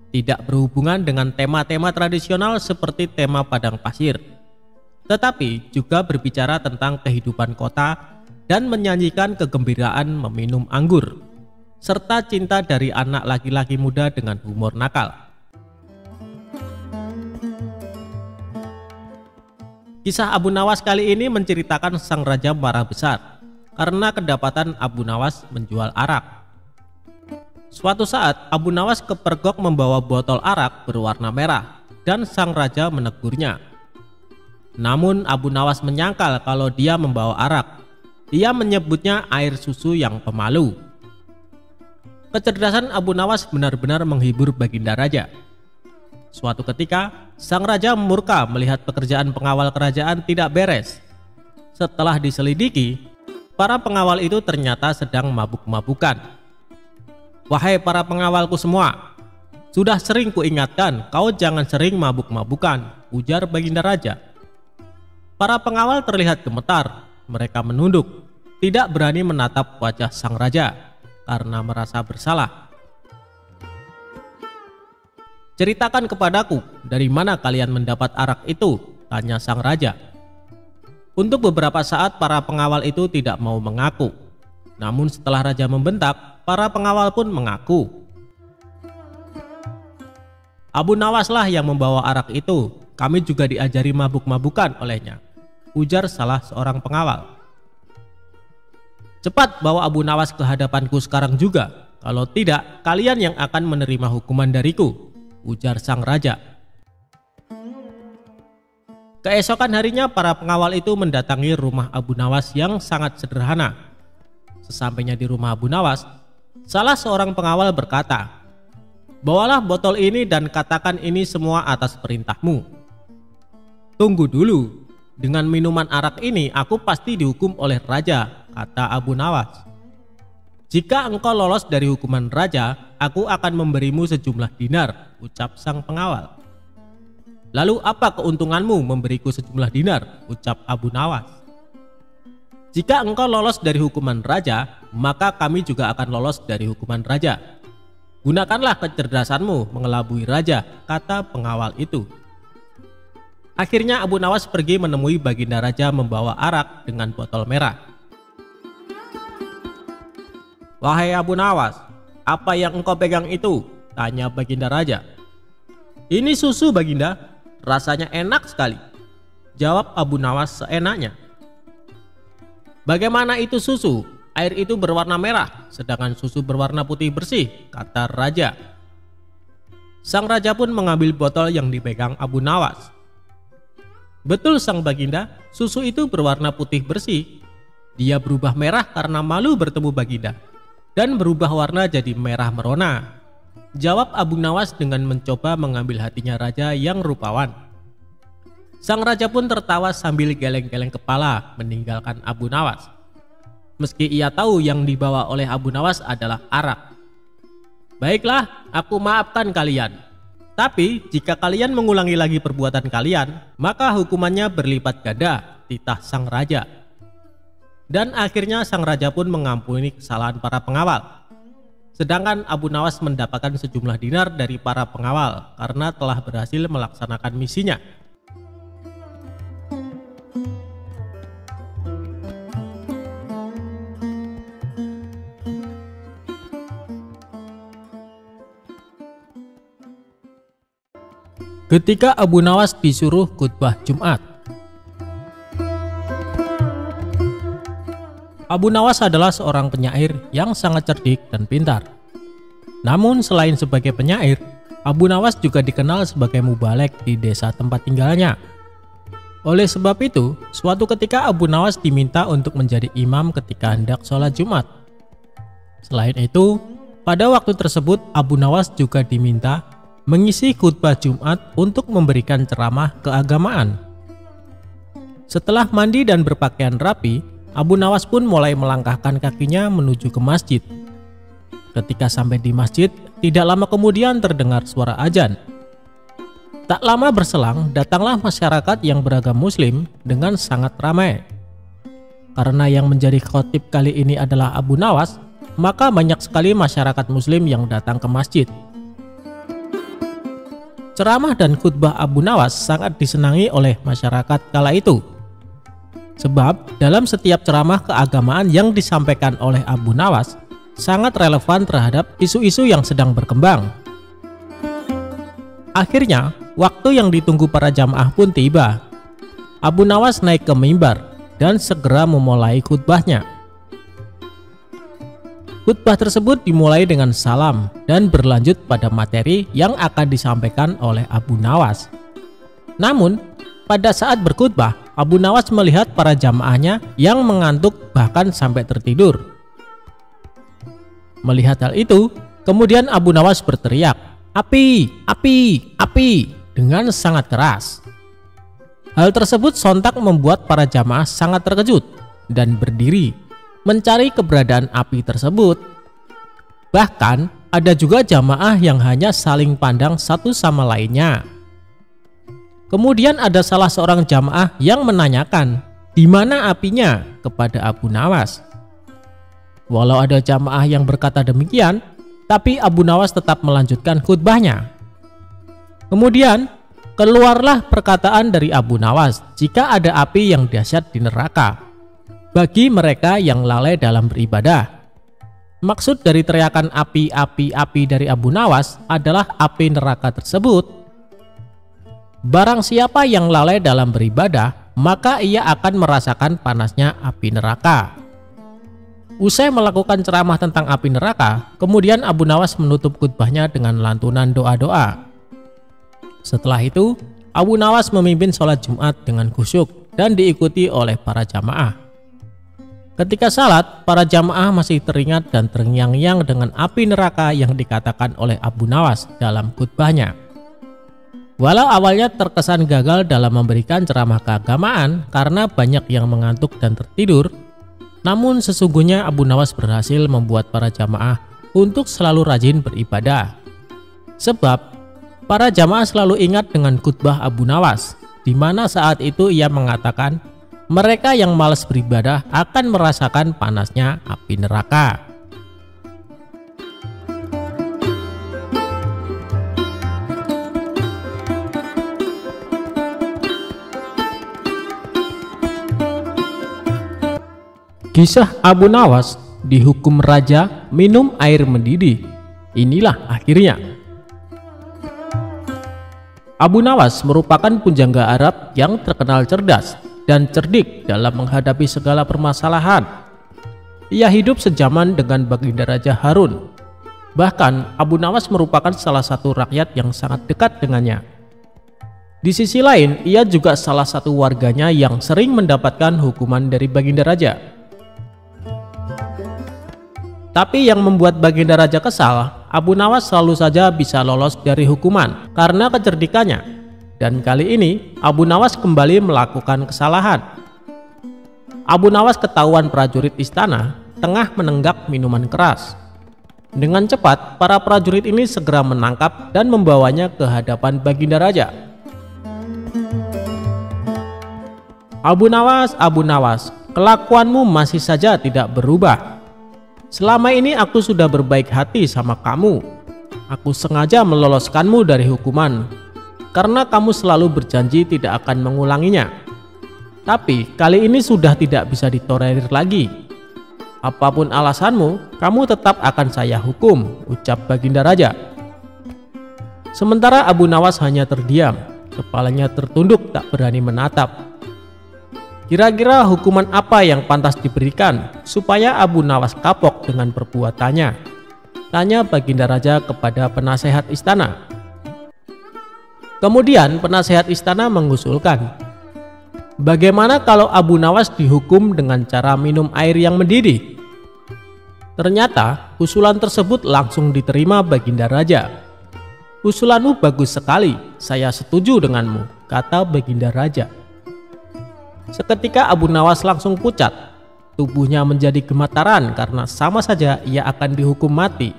Tidak berhubungan dengan tema-tema tradisional seperti tema padang pasir, tetapi juga berbicara tentang kehidupan kota dan menyanyikan kegembiraan meminum anggur, serta cinta dari anak laki-laki muda dengan humor nakal. Kisah Abu Nawas kali ini menceritakan sang raja marah besar karena kedapatan Abu Nawas menjual arak. Suatu saat Abu Nawas kepergok membawa botol arak berwarna merah dan sang raja menegurnya. Namun Abu Nawas menyangkal kalau dia membawa arak. Dia menyebutnya air susu yang pemalu. Kecerdasan Abu Nawas benar-benar menghibur baginda raja. Suatu ketika sang raja murka melihat pekerjaan pengawal kerajaan tidak beres. Setelah diselidiki, para pengawal itu ternyata sedang mabuk-mabukan. "Wahai para pengawalku semua, sudah sering kuingatkan kau jangan sering mabuk-mabukan," ujar baginda raja. Para pengawal terlihat gemetar, mereka menunduk, tidak berani menatap wajah sang raja karena merasa bersalah. "Ceritakan kepadaku, dari mana kalian mendapat arak itu?" tanya sang raja. Untuk beberapa saat para pengawal itu tidak mau mengaku. Namun setelah raja membentak, para pengawal pun mengaku. "Abu Nawaslah yang membawa arak itu, kami juga diajari mabuk-mabukan olehnya," ujar salah seorang pengawal. "Cepat bawa Abu Nawas ke hadapanku sekarang juga, kalau tidak kalian yang akan menerima hukuman dariku," ujar sang raja. Keesokan harinya para pengawal itu mendatangi rumah Abu Nawas yang sangat sederhana. Sesampainya di rumah Abu Nawas, salah seorang pengawal berkata, "Bawalah botol ini dan katakan ini semua atas perintahmu." "Tunggu dulu, dengan minuman arak ini aku pasti dihukum oleh raja," kata Abu Nawas. "Jika engkau lolos dari hukuman raja, aku akan memberimu sejumlah dinar," ucap sang pengawal. "Lalu apa keuntunganmu memberiku sejumlah dinar?" ucap Abu Nawas. "Jika engkau lolos dari hukuman raja, maka kami juga akan lolos dari hukuman raja. Gunakanlah kecerdasanmu mengelabui raja," kata pengawal itu. Akhirnya Abu Nawas pergi menemui baginda raja membawa arak dengan botol merah. "Wahai Abu Nawas, apa yang engkau pegang itu?" tanya baginda raja. "Ini susu baginda, rasanya enak sekali," jawab Abu Nawas seenaknya. "Bagaimana itu susu? Air itu berwarna merah, sedangkan susu berwarna putih bersih," kata raja. Sang raja pun mengambil botol yang dipegang Abu Nawas. "Betul sang baginda, susu itu berwarna putih bersih. Dia berubah merah karena malu bertemu baginda, dan berubah warna jadi merah merona," jawab Abu Nawas dengan mencoba mengambil hatinya raja yang rupawan. Sang raja pun tertawa sambil geleng-geleng kepala meninggalkan Abu Nawas. Meski ia tahu yang dibawa oleh Abu Nawas adalah arak. "Baiklah, aku maafkan kalian. Tapi jika kalian mengulangi lagi perbuatan kalian, maka hukumannya berlipat ganda," titah sang raja. Dan akhirnya sang raja pun mengampuni kesalahan para pengawal. Sedangkan Abu Nawas mendapatkan sejumlah dinar dari para pengawal karena telah berhasil melaksanakan misinya. Ketika Abu Nawas disuruh khutbah Jumat. Abu Nawas adalah seorang penyair yang sangat cerdik dan pintar. Namun selain sebagai penyair, Abu Nawas juga dikenal sebagai mubalek di desa tempat tinggalnya. Oleh sebab itu, suatu ketika Abu Nawas diminta untuk menjadi imam ketika hendak sholat Jumat. Selain itu, pada waktu tersebut Abu Nawas juga diminta mengisi khutbah Jumat untuk memberikan ceramah keagamaan. Setelah mandi dan berpakaian rapi, Abu Nawas pun mulai melangkahkan kakinya menuju ke masjid. Ketika sampai di masjid, tidak lama kemudian terdengar suara azan. Tak lama berselang, datanglah masyarakat yang beragama Muslim dengan sangat ramai. Karena yang menjadi khotib kali ini adalah Abu Nawas, maka banyak sekali masyarakat Muslim yang datang ke masjid. Ceramah dan khutbah Abu Nawas sangat disenangi oleh masyarakat kala itu. Sebab dalam setiap ceramah keagamaan yang disampaikan oleh Abu Nawas sangat relevan terhadap isu-isu yang sedang berkembang. Akhirnya, waktu yang ditunggu para jamaah pun tiba. Abu Nawas naik ke mimbar dan segera memulai khutbahnya. Khutbah tersebut dimulai dengan salam dan berlanjut pada materi yang akan disampaikan oleh Abu Nawas. Namun, pada saat berkhutbah, Abu Nawas melihat para jamaahnya yang mengantuk bahkan sampai tertidur. Melihat hal itu, kemudian Abu Nawas berteriak, "Api, api, api!" dengan sangat keras. Hal tersebut sontak membuat para jamaah sangat terkejut dan berdiri mencari keberadaan api tersebut. Bahkan ada juga jamaah yang hanya saling pandang satu sama lainnya. Kemudian ada salah seorang jamaah yang menanyakan, "Di mana apinya?" kepada Abu Nawas. Walau ada jamaah yang berkata demikian, tapi Abu Nawas tetap melanjutkan khutbahnya. Kemudian keluarlah perkataan dari Abu Nawas, jika ada api yang dahsyat di neraka bagi mereka yang lalai dalam beribadah. Maksud dari teriakan api, api, api dari Abu Nawas adalah api neraka tersebut. Barang siapa yang lalai dalam beribadah, maka ia akan merasakan panasnya api neraka. Usai melakukan ceramah tentang api neraka, kemudian Abu Nawas menutup khutbahnya dengan lantunan doa-doa. Setelah itu, Abu Nawas memimpin sholat Jumat dengan khusyuk dan diikuti oleh para jamaah. Ketika salat, para jamaah masih teringat dan terngiang-ngiang dengan api neraka yang dikatakan oleh Abu Nawas dalam khutbahnya. Walau awalnya terkesan gagal dalam memberikan ceramah keagamaan karena banyak yang mengantuk dan tertidur, namun sesungguhnya Abu Nawas berhasil membuat para jamaah untuk selalu rajin beribadah. Sebab para jamaah selalu ingat dengan khutbah Abu Nawas, di mana saat itu ia mengatakan mereka yang malas beribadah akan merasakan panasnya api neraka. Kisah Abu Nawas dihukum raja minum air mendidih. Inilah akhirnya. Abu Nawas merupakan pujangga Arab yang terkenal cerdas dan cerdik dalam menghadapi segala permasalahan. Ia hidup sejaman dengan baginda Raja Harun. Bahkan Abu Nawas merupakan salah satu rakyat yang sangat dekat dengannya. Di sisi lain, ia juga salah satu warganya yang sering mendapatkan hukuman dari baginda raja. Tapi yang membuat baginda raja kesal, Abu Nawas selalu saja bisa lolos dari hukuman karena kecerdikannya. Dan kali ini Abu Nawas kembali melakukan kesalahan. Abu Nawas ketahuan prajurit istana tengah menenggak minuman keras. Dengan cepat, para prajurit ini segera menangkap dan membawanya ke hadapan baginda raja. Abu Nawas, kelakuanmu masih saja tidak berubah. Selama ini aku sudah berbaik hati sama kamu. Aku sengaja meloloskanmu dari hukuman karena kamu selalu berjanji tidak akan mengulanginya. Tapi kali ini sudah tidak bisa ditolerir lagi. Apapun alasanmu, kamu tetap akan saya hukum, ucap baginda raja. Sementara Abu Nawas hanya terdiam, kepalanya tertunduk tak berani menatap. Kira-kira hukuman apa yang pantas diberikan supaya Abu Nawas kapok dengan perbuatannya? Tanya Baginda Raja kepada penasehat istana. Kemudian penasehat istana mengusulkan, bagaimana kalau Abu Nawas dihukum dengan cara minum air yang mendidih? Ternyata usulan tersebut langsung diterima Baginda Raja. Usulanmu bagus sekali, saya setuju denganmu, kata Baginda Raja. Seketika Abu Nawas langsung pucat, tubuhnya menjadi gemetaran karena sama saja ia akan dihukum mati.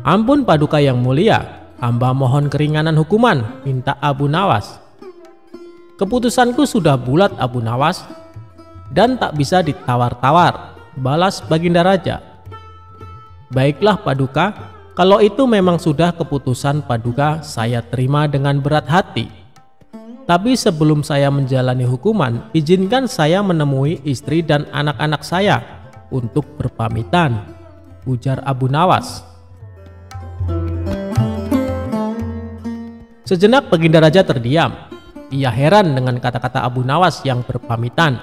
Ampun Paduka yang mulia, hamba mohon keringanan hukuman, minta Abu Nawas. Keputusanku sudah bulat Abu Nawas, dan tak bisa ditawar-tawar, balas Baginda Raja. Baiklah Paduka, kalau itu memang sudah keputusan Paduka, saya terima dengan berat hati. Tapi sebelum saya menjalani hukuman, izinkan saya menemui istri dan anak-anak saya untuk berpamitan, ujar Abu Nawas. Sejenak Baginda Raja terdiam. Ia heran dengan kata-kata Abu Nawas yang berpamitan.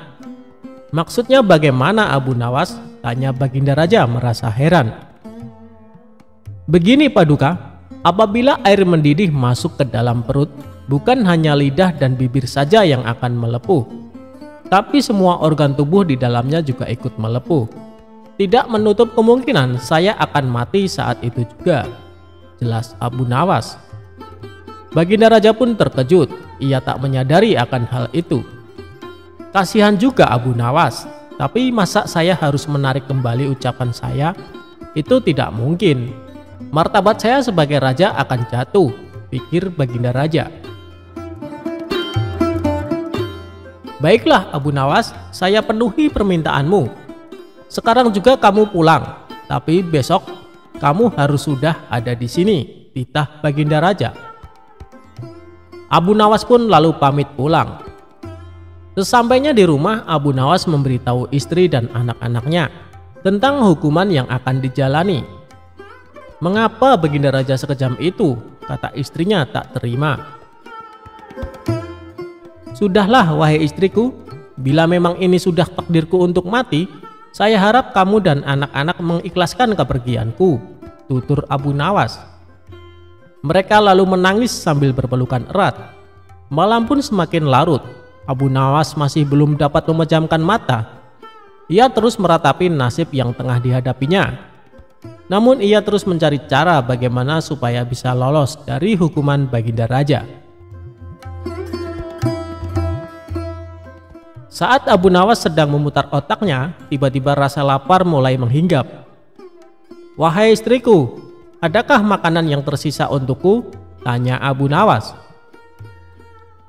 Maksudnya bagaimana Abu Nawas? Tanya Baginda Raja merasa heran. Begini Paduka, apabila air mendidih masuk ke dalam perut, bukan hanya lidah dan bibir saja yang akan melepuh, tapi semua organ tubuh di dalamnya juga ikut melepuh. Tidak menutup kemungkinan saya akan mati saat itu juga, jelas Abu Nawas. Baginda Raja pun terkejut, ia tak menyadari akan hal itu. Kasihan juga Abu Nawas, tapi masa saya harus menarik kembali ucapan saya? Itu tidak mungkin. Martabat saya sebagai raja akan jatuh, pikir Baginda Raja. Baiklah Abu Nawas, saya penuhi permintaanmu. Sekarang juga kamu pulang, tapi besok kamu harus sudah ada di sini, titah Baginda Raja. Abu Nawas pun lalu pamit pulang. Sesampainya di rumah, Abu Nawas memberitahu istri dan anak-anaknya tentang hukuman yang akan dijalani. Mengapa Baginda Raja sekejam itu? Kata istrinya tak terima. Sudahlah wahai istriku, bila memang ini sudah takdirku untuk mati, saya harap kamu dan anak-anak mengikhlaskan kepergianku, tutur Abu Nawas. Mereka lalu menangis sambil berpelukan erat. Malam pun semakin larut. Abu Nawas masih belum dapat memejamkan mata. Ia terus meratapi nasib yang tengah dihadapinya. Namun ia terus mencari cara bagaimana supaya bisa lolos dari hukuman Baginda Raja. Saat Abu Nawas sedang memutar otaknya, tiba-tiba rasa lapar mulai menghinggap. Wahai istriku, adakah makanan yang tersisa untukku? Tanya Abu Nawas.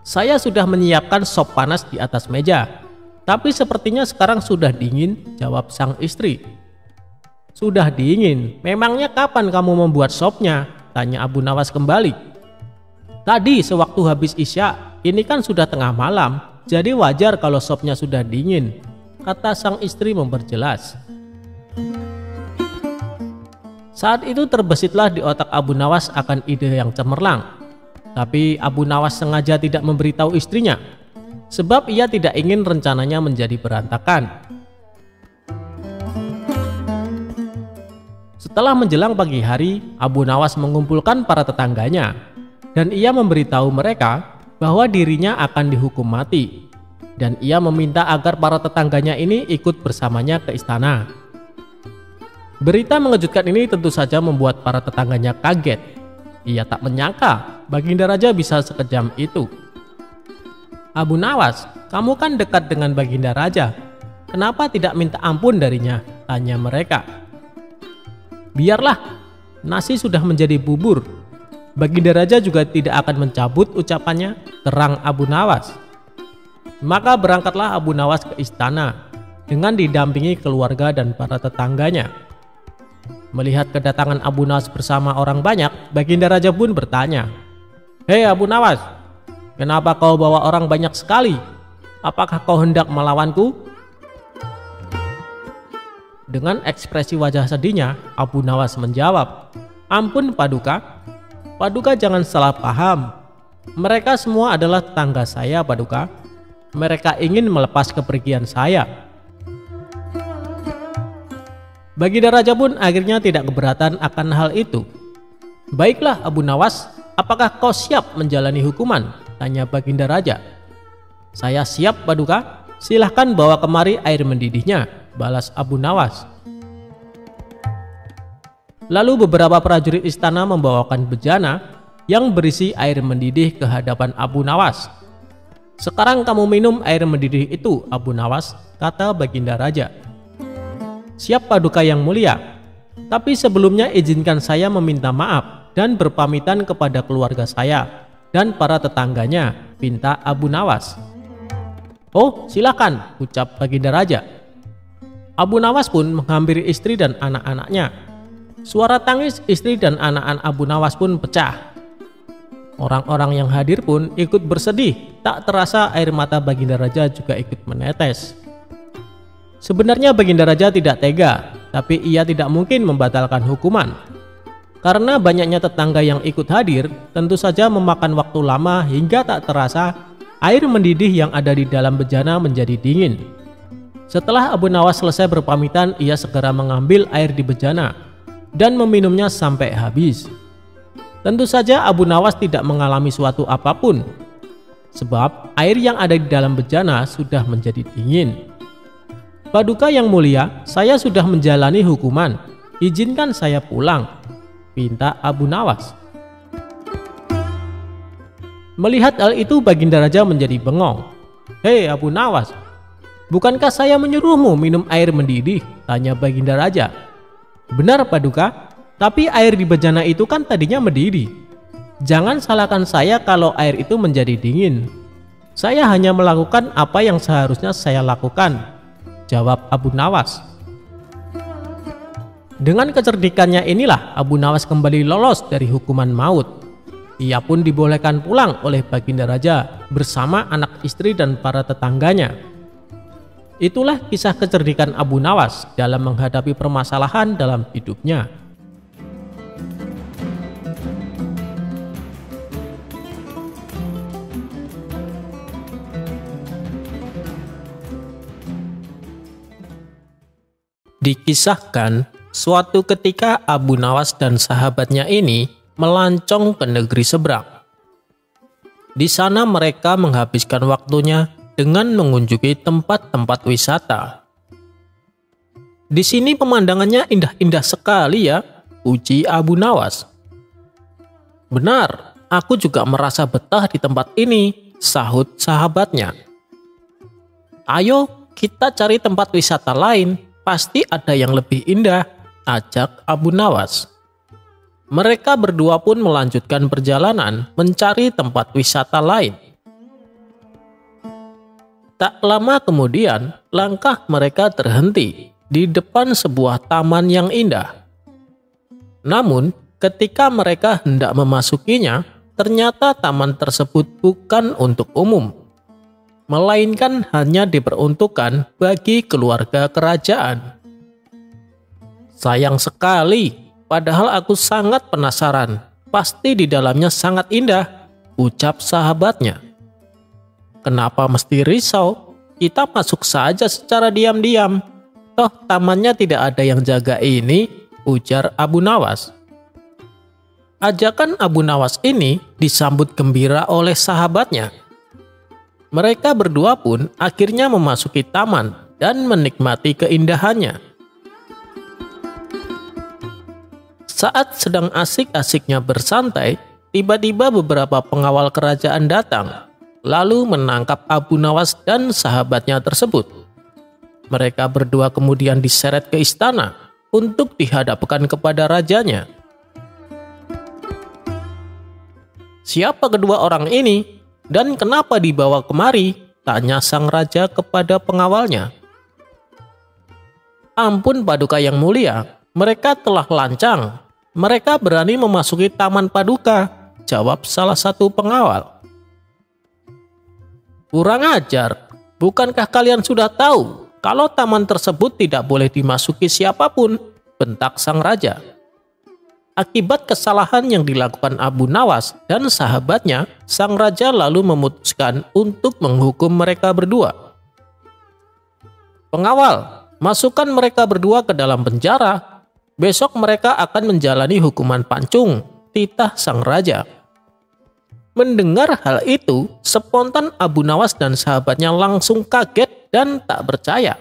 Saya sudah menyiapkan sop panas di atas meja, tapi sepertinya sekarang sudah dingin, jawab sang istri. Sudah dingin, memangnya kapan kamu membuat sopnya? Tanya Abu Nawas kembali. Tadi sewaktu habis isya, ini kan sudah tengah malam, jadi wajar kalau sopnya sudah dingin, kata sang istri memperjelas. Saat itu terbesitlah di otak Abu Nawas akan ide yang cemerlang. Tapi Abu Nawas sengaja tidak memberitahu istrinya, sebab ia tidak ingin rencananya menjadi berantakan. Setelah menjelang pagi hari, Abu Nawas mengumpulkan para tetangganya, dan ia memberitahu mereka bahwa dirinya akan dihukum mati, dan ia meminta agar para tetangganya ini ikut bersamanya ke istana. Berita mengejutkan ini tentu saja membuat para tetangganya kaget. Ia tak menyangka Baginda Raja bisa sekejam itu. Abu Nawas, kamu kan dekat dengan Baginda Raja, kenapa tidak minta ampun darinya? Tanya mereka. Biarlah, nasi sudah menjadi bubur. Baginda Raja juga tidak akan mencabut ucapannya, terang Abu Nawas. Maka berangkatlah Abu Nawas ke istana dengan didampingi keluarga dan para tetangganya. Melihat kedatangan Abu Nawas bersama orang banyak, Baginda Raja pun bertanya, "Hei Abu Nawas, kenapa kau bawa orang banyak sekali? Apakah kau hendak melawanku?" Dengan ekspresi wajah sedihnya, Abu Nawas menjawab, "Ampun Paduka, Paduka jangan salah paham. Mereka semua adalah tetangga saya Paduka. Mereka ingin melepas kepergian saya. Baginda Raja pun akhirnya tidak keberatan akan hal itu. "Baiklah Abu Nawas, apakah kau siap menjalani hukuman?" tanya Baginda Raja. "Saya siap Paduka, silahkan bawa kemari air mendidihnya," balas Abu Nawas. Lalu beberapa prajurit istana membawakan bejana yang berisi air mendidih ke hadapan Abu Nawas. "Sekarang kamu minum air mendidih itu, Abu Nawas," kata Baginda Raja. "Siap Paduka yang mulia, tapi sebelumnya izinkan saya meminta maaf dan berpamitan kepada keluarga saya dan para tetangganya," pinta Abu Nawas. "Oh, silakan," ucap Baginda Raja. Abu Nawas pun menghampiri istri dan anak-anaknya. Suara tangis istri dan anak-anak Abu Nawas pun pecah. Orang-orang yang hadir pun ikut bersedih, tak terasa air mata Baginda Raja juga ikut menetes. Sebenarnya Baginda Raja tidak tega, tapi ia tidak mungkin membatalkan hukuman. Karena banyaknya tetangga yang ikut hadir, tentu saja memakan waktu lama hingga tak terasa air mendidih yang ada di dalam bejana menjadi dingin. Setelah Abu Nawas selesai berpamitan, ia segera mengambil air di bejana dan meminumnya sampai habis. Tentu saja Abu Nawas tidak mengalami suatu apapun, sebab air yang ada di dalam bejana sudah menjadi dingin. "Paduka yang mulia, saya sudah menjalani hukuman. Izinkan saya pulang," pinta Abu Nawas. Melihat hal itu, Baginda Raja menjadi bengong. "Hei Abu Nawas, bukankah saya menyuruhmu minum air mendidih?" tanya Baginda Raja. "Benar Paduka, tapi air di bejana itu kan tadinya mendidih. Jangan salahkan saya kalau air itu menjadi dingin. Saya hanya melakukan apa yang seharusnya saya lakukan," jawab Abu Nawas. Dengan kecerdikannya inilah Abu Nawas kembali lolos dari hukuman maut. Ia pun dibolehkan pulang oleh Baginda Raja bersama anak istri dan para tetangganya. Itulah kisah kecerdikan Abu Nawas dalam menghadapi permasalahan dalam hidupnya. Dikisahkan, suatu ketika Abu Nawas dan sahabatnya ini melancong ke negeri seberang. Di sana mereka menghabiskan waktunya dengan mengunjungi tempat-tempat wisata. "Di sini pemandangannya indah-indah sekali ya," puji Abu Nawas. "Benar, aku juga merasa betah di tempat ini," sahut sahabatnya. "Ayo kita cari tempat wisata lain. Pasti ada yang lebih indah," ajak Abu Nawas. Mereka berdua pun melanjutkan perjalanan mencari tempat wisata lain. Tak lama kemudian, langkah mereka terhenti di depan sebuah taman yang indah. Namun, ketika mereka hendak memasukinya, ternyata taman tersebut bukan untuk umum, melainkan hanya diperuntukkan bagi keluarga kerajaan. "Sayang sekali, padahal aku sangat penasaran. Pasti di dalamnya sangat indah," ucap sahabatnya. "Kenapa mesti risau? Kita masuk saja secara diam-diam. Toh tamannya tidak ada yang jaga ini," ujar Abu Nawas. Ajakan Abu Nawas ini disambut gembira oleh sahabatnya. Mereka berdua pun akhirnya memasuki taman dan menikmati keindahannya. Saat sedang asik-asiknya bersantai, tiba-tiba beberapa pengawal kerajaan datang, lalu menangkap Abu Nawas dan sahabatnya tersebut. Mereka berdua kemudian diseret ke istana untuk dihadapkan kepada rajanya. "Siapa kedua orang ini? Dan kenapa dibawa kemari?" tanya sang raja kepada pengawalnya. "Ampun Paduka yang mulia, mereka telah lancang. Mereka berani memasuki taman Paduka," jawab salah satu pengawal. "Kurang ajar, bukankah kalian sudah tahu kalau taman tersebut tidak boleh dimasuki siapapun?" bentak sang raja. Akibat kesalahan yang dilakukan Abu Nawas dan sahabatnya, sang raja lalu memutuskan untuk menghukum mereka berdua. "Pengawal, masukkan mereka berdua ke dalam penjara. Besok mereka akan menjalani hukuman pancung," titah sang raja. Mendengar hal itu, spontan Abu Nawas dan sahabatnya langsung kaget dan tak percaya.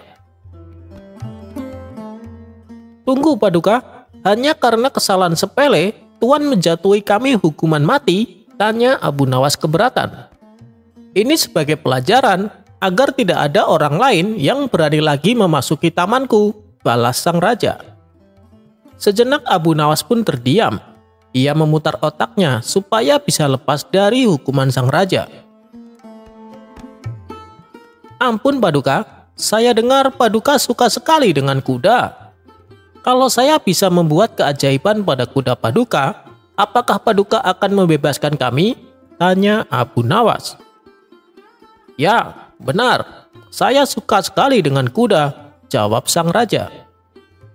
"Tunggu Paduka, hanya karena kesalahan sepele, Tuan menjatuhi kami hukuman mati?" tanya Abu Nawas keberatan. "Ini sebagai pelajaran agar tidak ada orang lain yang berani lagi memasuki tamanku," balas sang raja. Sejenak Abu Nawas pun terdiam. Ia memutar otaknya supaya bisa lepas dari hukuman sang raja. "Ampun Paduka, saya dengar Paduka suka sekali dengan kuda. Kalau saya bisa membuat keajaiban pada kuda Paduka, apakah Paduka akan membebaskan kami?" tanya Abu Nawas. "Ya, benar. Saya suka sekali dengan kuda," jawab sang raja.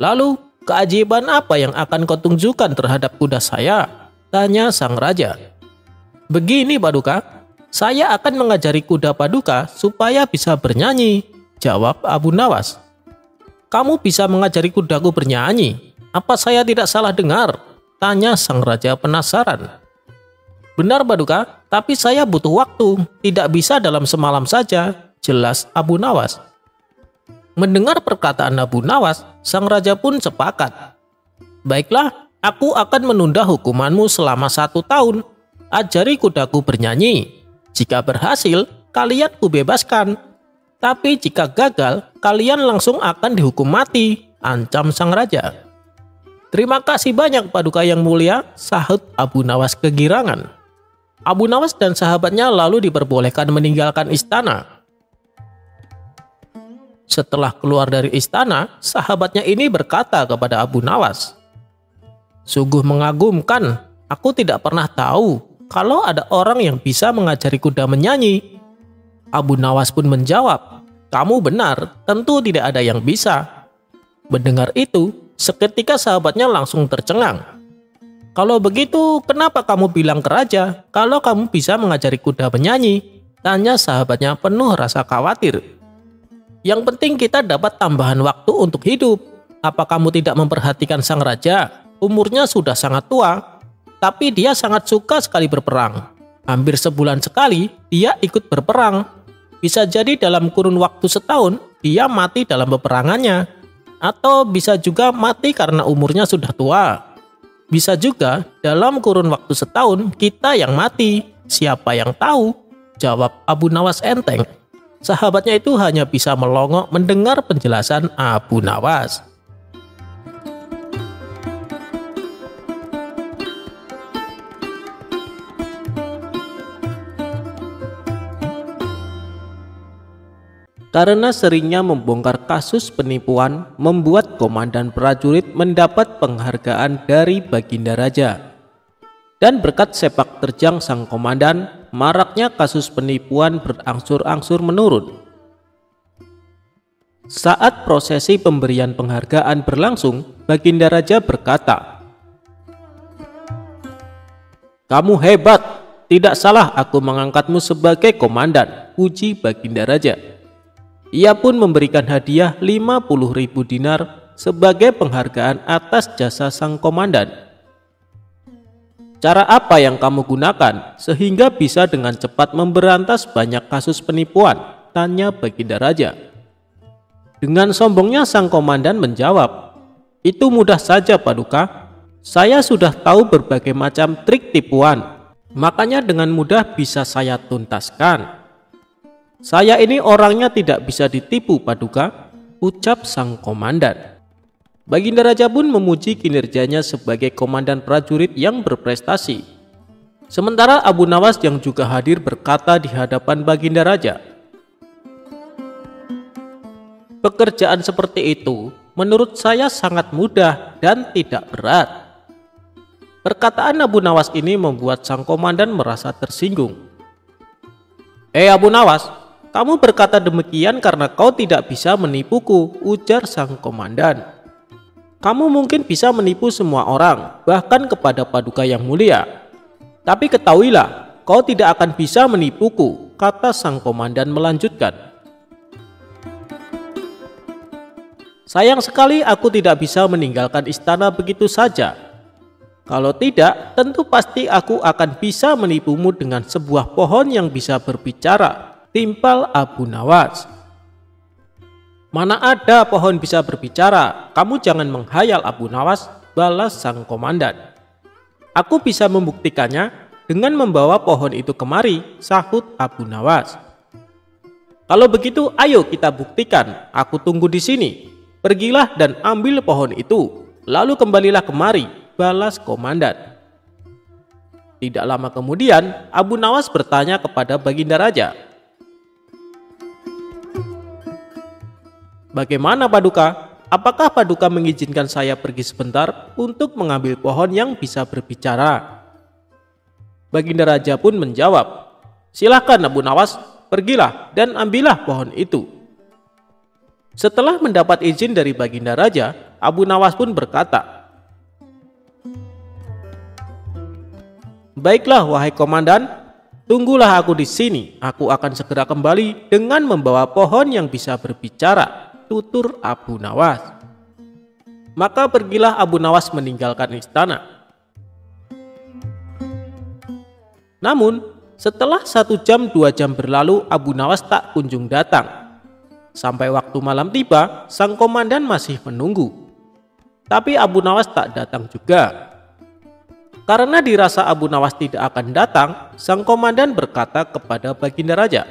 "Lalu, keajaiban apa yang akan kau tunjukkan terhadap kuda saya?" tanya sang raja. "Begini Paduka, saya akan mengajari kuda Paduka supaya bisa bernyanyi," jawab Abu Nawas. "Kamu bisa mengajari kudaku bernyanyi? Apa saya tidak salah dengar?" tanya sang raja penasaran. "Benar Paduka, tapi saya butuh waktu, tidak bisa dalam semalam saja," jelas Abu Nawas. Mendengar perkataan Abu Nawas, sang raja pun sepakat. "Baiklah, aku akan menunda hukumanmu selama 1 tahun. Ajari kudaku bernyanyi. Jika berhasil, kalian kubebaskan. Tapi jika gagal, kalian langsung akan dihukum mati," ancam sang raja. "Terima kasih banyak Paduka yang mulia," sahut Abu Nawas kegirangan. Abu Nawas dan sahabatnya lalu diperbolehkan meninggalkan istana. Setelah keluar dari istana, sahabatnya ini berkata kepada Abu Nawas, "Sungguh mengagumkan, aku tidak pernah tahu kalau ada orang yang bisa mengajari kuda menyanyi." Abu Nawas pun menjawab, "Kamu benar, tentu tidak ada yang bisa." Mendengar itu, seketika sahabatnya langsung tercengang. "Kalau begitu, kenapa kamu bilang ke raja kalau kamu bisa mengajari kuda menyanyi?" tanya sahabatnya penuh rasa khawatir. "Yang penting kita dapat tambahan waktu untuk hidup. Apa kamu tidak memperhatikan sang raja? Umurnya sudah sangat tua, tapi dia sangat suka sekali berperang. Hampir sebulan sekali dia ikut berperang. Bisa jadi dalam kurun waktu setahun dia mati dalam peperangannya. Atau bisa juga mati karena umurnya sudah tua. Bisa juga dalam kurun waktu setahun kita yang mati. Siapa yang tahu?" jawab Abu Nawas enteng. Sahabatnya itu hanya bisa melongo mendengar penjelasan Abu Nawas. Karena seringnya membongkar kasus penipuan, membuat komandan prajurit mendapat penghargaan dari Baginda Raja. Dan berkat sepak terjang sang komandan, maraknya kasus penipuan berangsur-angsur menurun. Saat prosesi pemberian penghargaan berlangsung, Baginda Raja berkata, "Kamu hebat, tidak salah aku mengangkatmu sebagai komandan," puji Baginda Raja. Ia pun memberikan hadiah 50.000 dinar sebagai penghargaan atas jasa sang komandan. "Cara apa yang kamu gunakan sehingga bisa dengan cepat memberantas banyak kasus penipuan?" tanya Baginda Raja. Dengan sombongnya sang komandan menjawab, "Itu mudah saja Paduka. Saya sudah tahu berbagai macam trik tipuan, makanya dengan mudah bisa saya tuntaskan. Saya ini orangnya tidak bisa ditipu Paduka," ucap sang komandan. Baginda Raja pun memuji kinerjanya sebagai komandan prajurit yang berprestasi. Sementara Abu Nawas yang juga hadir berkata di hadapan Baginda Raja, "Pekerjaan seperti itu menurut saya sangat mudah dan tidak berat." Perkataan Abu Nawas ini membuat sang komandan merasa tersinggung. Abu Nawas, kamu berkata demikian karena kau tidak bisa menipuku," ujar sang komandan. Kamu mungkin bisa menipu semua orang, bahkan kepada Paduka yang mulia. Tapi ketahuilah, kau tidak akan bisa menipuku, kata sang komandan melanjutkan. Sayang sekali aku tidak bisa meninggalkan istana begitu saja. Kalau tidak, tentu pasti aku akan bisa menipumu dengan sebuah pohon yang bisa berbicara, timpal Abu Nawas. Mana ada pohon bisa berbicara, kamu jangan menghayal Abu Nawas, balas sang komandan. Aku bisa membuktikannya dengan membawa pohon itu kemari, sahut Abu Nawas. Kalau begitu ayo kita buktikan, aku tunggu di sini. Pergilah dan ambil pohon itu, lalu kembalilah kemari, balas komandan. Tidak lama kemudian, Abu Nawas bertanya kepada Baginda Raja, "Bagaimana Paduka? Apakah Paduka mengizinkan saya pergi sebentar untuk mengambil pohon yang bisa berbicara?" Baginda Raja pun menjawab, "Silahkan Abu Nawas, pergilah dan ambillah pohon itu." Setelah mendapat izin dari Baginda Raja, Abu Nawas pun berkata, "Baiklah wahai komandan, tunggulah aku di sini. Aku akan segera kembali dengan membawa pohon yang bisa berbicara," tutur Abu Nawas. Maka pergilah Abu Nawas meninggalkan istana. Namun, setelah 1 jam 2 jam berlalu, Abu Nawas tak kunjung datang. Sampai waktu malam tiba, sang komandan masih menunggu. Tapi Abu Nawas tak datang juga. Karena dirasa Abu Nawas tidak akan datang, sang komandan berkata kepada Baginda Raja,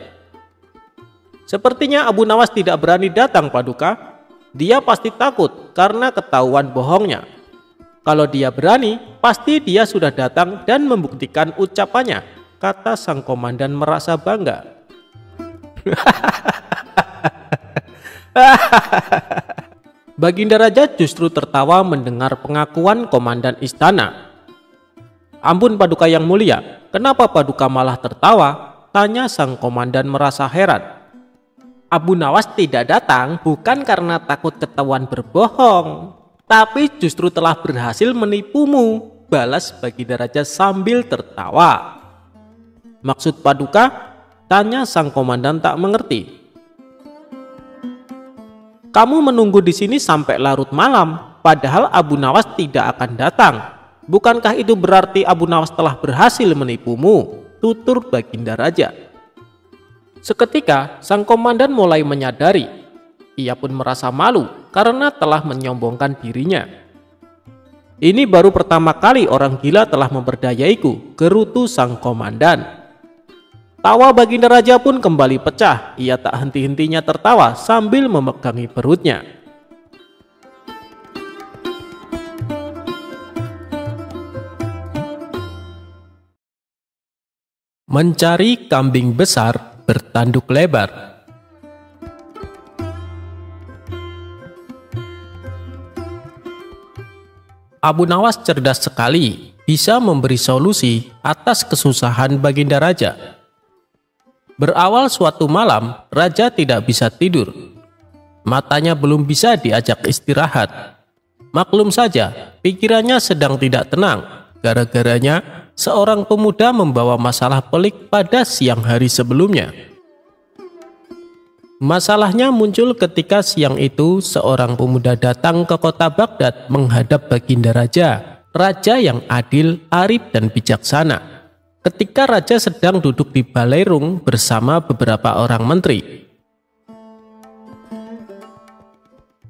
"Sepertinya Abu Nawas tidak berani datang, Paduka. Dia pasti takut karena ketahuan bohongnya. Kalau dia berani, pasti dia sudah datang dan membuktikan ucapannya," kata sang komandan merasa bangga. Baginda Raja justru tertawa mendengar pengakuan komandan istana. "Ampun Paduka yang mulia, kenapa Paduka malah tertawa?" tanya sang komandan merasa heran. "Abu Nawas tidak datang bukan karena takut ketahuan berbohong, tapi justru telah berhasil menipumu," balas Baginda Raja sambil tertawa. "Maksud Paduka?" tanya sang komandan tak mengerti. "Kamu menunggu di sini sampai larut malam, padahal Abu Nawas tidak akan datang. Bukankah itu berarti Abu Nawas telah berhasil menipumu?" tutur Baginda Raja. Seketika sang komandan mulai menyadari. Ia pun merasa malu karena telah menyombongkan dirinya. "Ini baru pertama kali orang gila telah memperdayaiku," gerutu sang komandan. Tawa Baginda Raja pun kembali pecah. Ia tak henti-hentinya tertawa sambil memegangi perutnya. Mencari kambing besar bertanduk lebar. Abu Nawas cerdas sekali, bisa memberi solusi atas kesusahan Baginda Raja. Berawal suatu malam, Raja tidak bisa tidur. Matanya belum bisa diajak istirahat. Maklum saja, pikirannya sedang tidak tenang. Gara-garanya, seorang pemuda membawa masalah pelik pada siang hari sebelumnya. Masalahnya muncul ketika siang itu seorang pemuda datang ke kota Baghdad menghadap Baginda Raja, raja yang adil, arif dan bijaksana. Ketika raja sedang duduk di balerung bersama beberapa orang menteri.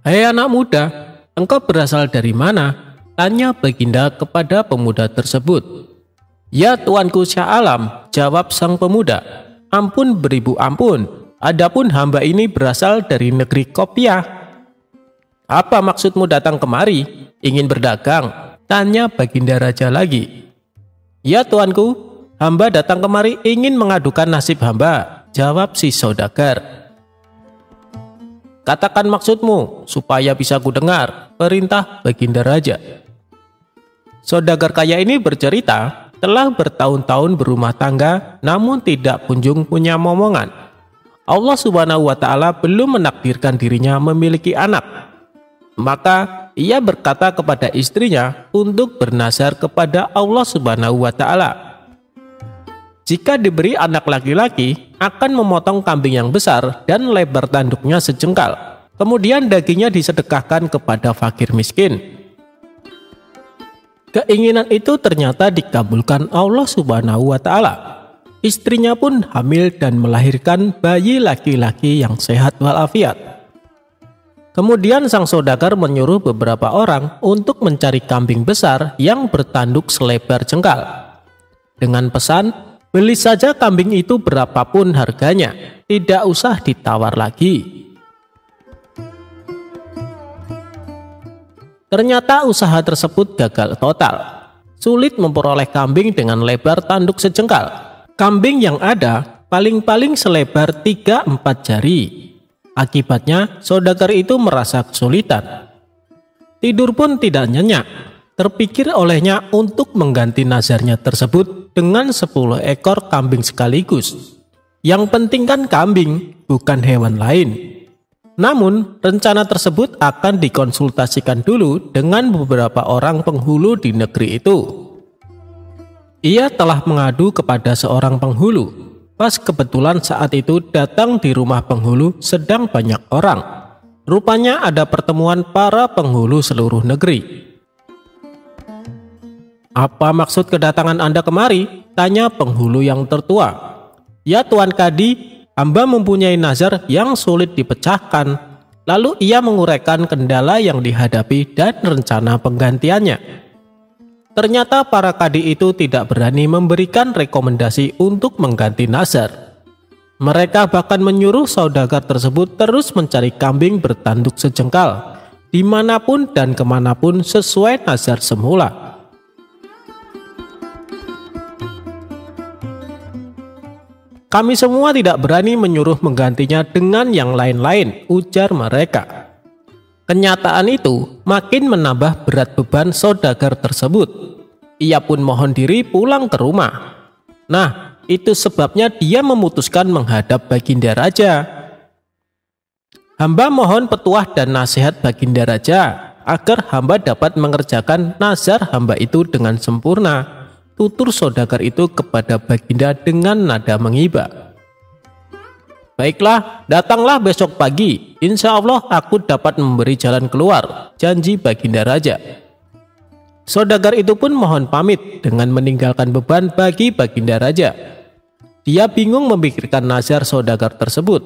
"Hei anak muda, engkau berasal dari mana?" tanya Baginda kepada pemuda tersebut. "Ya tuanku Syah Alam," jawab sang pemuda. "Ampun beribu ampun. Adapun hamba ini berasal dari negeri Kopiah." "Apa maksudmu datang kemari? Ingin berdagang?" tanya Baginda Raja lagi. "Ya tuanku, hamba datang kemari ingin mengadukan nasib hamba," jawab si saudagar. "Katakan maksudmu supaya bisa kudengar," perintah Baginda Raja. Saudagar kaya ini bercerita telah bertahun-tahun berumah tangga namun tidak kunjung punya momongan. Allah Subhanahu wa Ta'ala belum menakdirkan dirinya memiliki anak. Maka ia berkata kepada istrinya untuk bernazar kepada Allah Subhanahu wa Ta'ala. Jika diberi anak laki-laki, akan memotong kambing yang besar dan lebar tanduknya sejengkal. Kemudian dagingnya disedekahkan kepada fakir miskin. Keinginan itu ternyata dikabulkan Allah Subhanahu wa Ta'ala. Istrinya pun hamil dan melahirkan bayi laki-laki yang sehat walafiat. Kemudian sang saudagar menyuruh beberapa orang untuk mencari kambing besar yang bertanduk selebar jengkal. Dengan pesan, beli saja kambing itu berapapun harganya, tidak usah ditawar lagi. Ternyata usaha tersebut gagal total. Sulit memperoleh kambing dengan lebar tanduk sejengkal. Kambing yang ada paling-paling selebar 3-4 jari. Akibatnya, saudagar itu merasa kesulitan. Tidur pun tidak nyenyak. Terpikir olehnya untuk mengganti nazarnya tersebut dengan 10 ekor kambing sekaligus. Yang penting kan kambing, bukan hewan lain. Namun, rencana tersebut akan dikonsultasikan dulu dengan beberapa orang penghulu di negeri itu. Ia telah mengadu kepada seorang penghulu. Pas kebetulan saat itu datang di rumah penghulu sedang banyak orang. Rupanya ada pertemuan para penghulu seluruh negeri. "Apa maksud kedatangan Anda kemari?" tanya penghulu yang tertua. "Ya Tuan Kadi, hamba mempunyai nazar yang sulit dipecahkan." Lalu ia menguraikan kendala yang dihadapi dan rencana penggantiannya. Ternyata para kadi itu tidak berani memberikan rekomendasi untuk mengganti nazar. Mereka bahkan menyuruh saudagar tersebut terus mencari kambing bertanduk sejengkal, dimanapun dan kemanapun sesuai nazar semula. "Kami semua tidak berani menyuruh menggantinya dengan yang lain-lain," ujar mereka. Kenyataan itu makin menambah berat beban saudagar tersebut. Ia pun mohon diri pulang ke rumah. Nah, itu sebabnya dia memutuskan menghadap Baginda Raja. "Hamba mohon petuah dan nasihat Baginda Raja, agar hamba dapat mengerjakan nazar hamba itu dengan sempurna," tutur saudagar itu kepada Baginda dengan nada mengiba. "Baiklah, datanglah besok pagi. Insya Allah aku dapat memberi jalan keluar," janji Baginda Raja. Saudagar itu pun mohon pamit dengan meninggalkan beban bagi Baginda Raja. Dia bingung memikirkan nazar saudagar tersebut.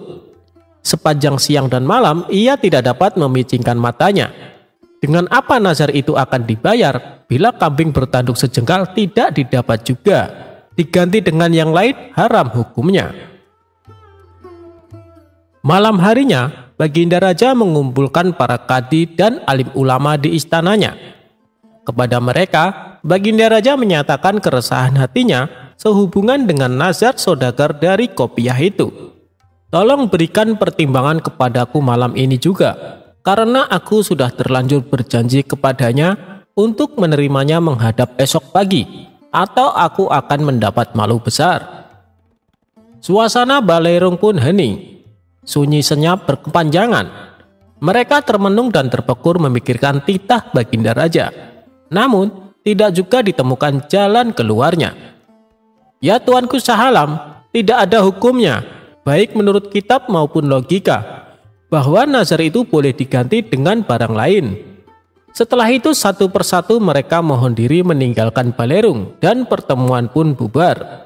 Sepanjang siang dan malam ia tidak dapat memicingkan matanya. Dengan apa nazar itu akan dibayar bila kambing bertanduk sejengkal tidak didapat juga? Diganti dengan yang lain haram hukumnya. Malam harinya, Baginda Raja mengumpulkan para kadi dan alim ulama di istananya. Kepada mereka, Baginda Raja menyatakan keresahan hatinya sehubungan dengan nazar saudagar dari Qopiah itu. "Tolong berikan pertimbangan kepadaku malam ini juga, karena aku sudah terlanjur berjanji kepadanya untuk menerimanya menghadap esok pagi, atau aku akan mendapat malu besar." Suasana Balerung pun hening. Sunyi senyap berkepanjangan. Mereka termenung dan terpekur memikirkan titah Baginda Raja. Namun, tidak juga ditemukan jalan keluarnya. "Ya Tuanku Sahalam, tidak ada hukumnya, baik menurut kitab maupun logika, bahwa nazar itu boleh diganti dengan barang lain." Setelah itu satu persatu mereka mohon diri meninggalkan Balerung dan pertemuan pun bubar.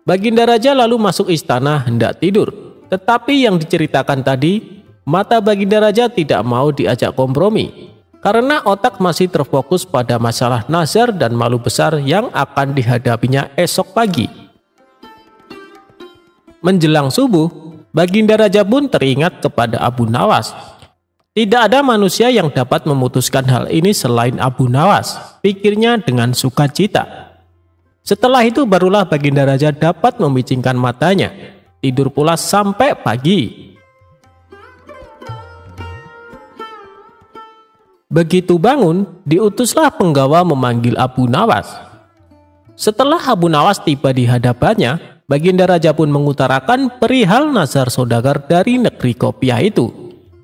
Baginda Raja lalu masuk istana hendak tidur. Tetapi yang diceritakan tadi, mata Baginda Raja tidak mau diajak kompromi, karena otak masih terfokus pada masalah nazar dan malu besar yang akan dihadapinya esok pagi. Menjelang subuh, Baginda Raja pun teringat kepada Abu Nawas. Tidak ada manusia yang dapat memutuskan hal ini selain Abu Nawas, pikirnya dengan sukacita. Setelah itu barulah Baginda Raja dapat memicingkan matanya. Tidur pula sampai pagi. Begitu bangun, diutuslah penggawa memanggil Abu Nawas. Setelah Abu Nawas tiba di hadapannya, Baginda Raja pun mengutarakan perihal nazar saudagar dari negeri Qopiah itu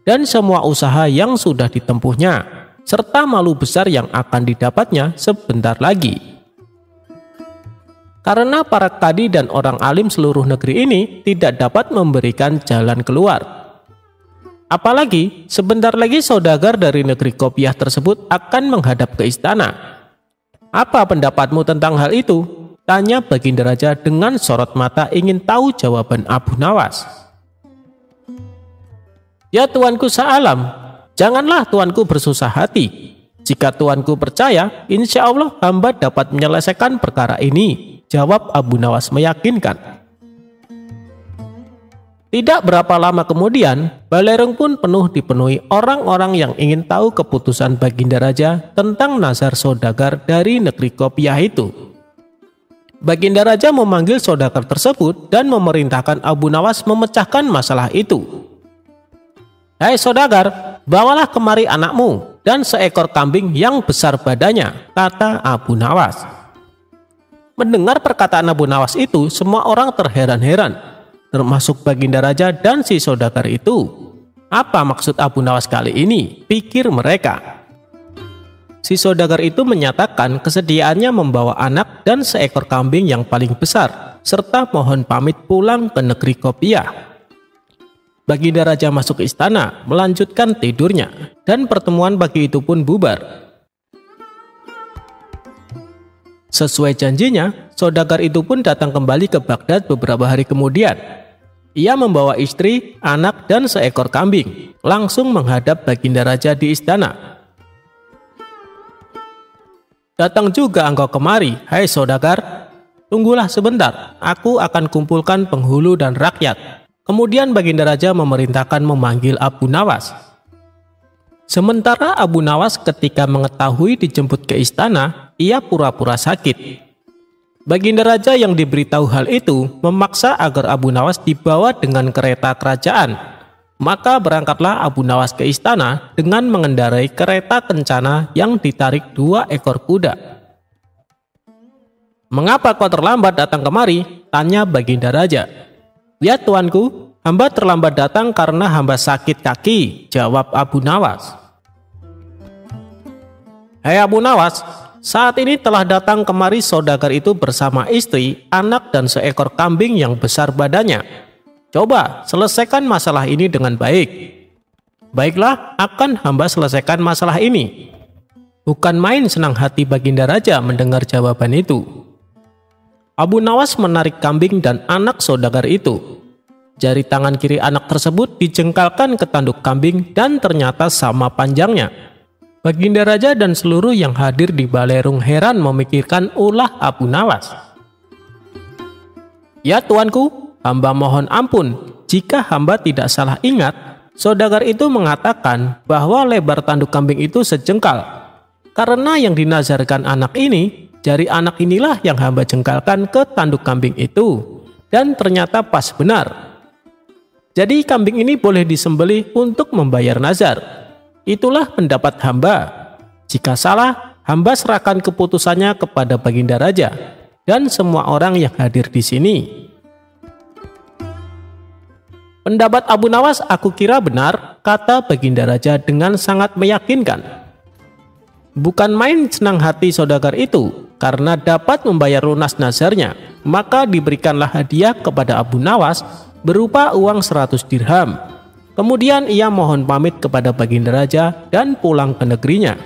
dan semua usaha yang sudah ditempuhnya. serta malu besar yang akan didapatnya sebentar lagi. Karena para kadi dan orang alim seluruh negeri ini tidak dapat memberikan jalan keluar. Apalagi sebentar lagi saudagar dari negeri Kopiah tersebut akan menghadap ke istana. Apa pendapatmu tentang hal itu? Tanya Baginda Raja dengan sorot mata ingin tahu jawaban Abu Nawas. Ya tuanku sa'alam, janganlah tuanku bersusah hati. Jika tuanku percaya, insya Allah hamba dapat menyelesaikan perkara ini, jawab Abu Nawas meyakinkan. Tidak berapa lama kemudian, Balerung pun dipenuhi orang-orang yang ingin tahu keputusan Baginda Raja tentang nazar saudagar dari negeri Kopiah itu. Baginda Raja memanggil saudagar tersebut dan memerintahkan Abu Nawas memecahkan masalah itu. Hai saudagar, bawalah kemari anakmu dan seekor kambing yang besar badannya, kata Abu Nawas. Mendengar perkataan Abu Nawas itu, semua orang terheran-heran, termasuk Baginda Raja dan si saudagar itu. Apa maksud Abu Nawas kali ini? Pikir mereka. Si saudagar itu menyatakan kesediaannya membawa anak dan seekor kambing yang paling besar, serta mohon pamit pulang ke negeri Kopiah. Baginda Raja masuk ke istana, melanjutkan tidurnya, dan pertemuan pagi itu pun bubar. Sesuai janjinya, saudagar itu pun datang kembali ke Baghdad beberapa hari kemudian. Ia membawa istri, anak, dan seekor kambing, langsung menghadap Baginda Raja di istana. Datang juga engkau kemari, hai saudagar. Tunggulah sebentar, aku akan kumpulkan penghulu dan rakyat. Kemudian Baginda Raja memerintahkan memanggil Abu Nawas. Sementara Abu Nawas ketika mengetahui dijemput ke istana, ia pura-pura sakit. Baginda Raja yang diberitahu hal itu memaksa agar Abu Nawas dibawa dengan kereta kerajaan. Maka berangkatlah Abu Nawas ke istana dengan mengendarai kereta kencana yang ditarik 2 ekor kuda. Mengapa kau terlambat datang kemari? Tanya Baginda Raja. Ya tuanku, hamba terlambat datang karena hamba sakit kaki, jawab Abu Nawas. Hai Abu Nawas, saat ini telah datang kemari saudagar itu bersama istri, anak, dan seekor kambing yang besar badannya. Coba selesaikan masalah ini dengan baik. Baiklah, akan hamba selesaikan masalah ini. Bukan main senang hati Baginda Raja mendengar jawaban itu. Abu Nawas menarik kambing dan anak saudagar itu. Jari tangan kiri anak tersebut dijengkalkan ke tanduk kambing dan ternyata sama panjangnya. Baginda Raja dan seluruh yang hadir di Balerung heran memikirkan ulah Abu Nawas. Ya tuanku, hamba mohon ampun, jika hamba tidak salah ingat, saudagar itu mengatakan bahwa lebar tanduk kambing itu sejengkal. Karena yang dinazarkan anak ini, jari anak inilah yang hamba jengkalkan ke tanduk kambing itu, dan ternyata pas benar. Jadi kambing ini boleh disembelih untuk membayar nazar. Itulah pendapat hamba. Jika salah, hamba serahkan keputusannya kepada Baginda Raja dan semua orang yang hadir di sini. Pendapat Abu Nawas aku kira benar, kata Baginda Raja dengan sangat meyakinkan. Bukan main senang hati saudagar itu, karena dapat membayar lunas nazarnya, maka diberikanlah hadiah kepada Abu Nawas berupa uang 100 dirham. Kemudian ia mohon pamit kepada Baginda Raja dan pulang ke negerinya.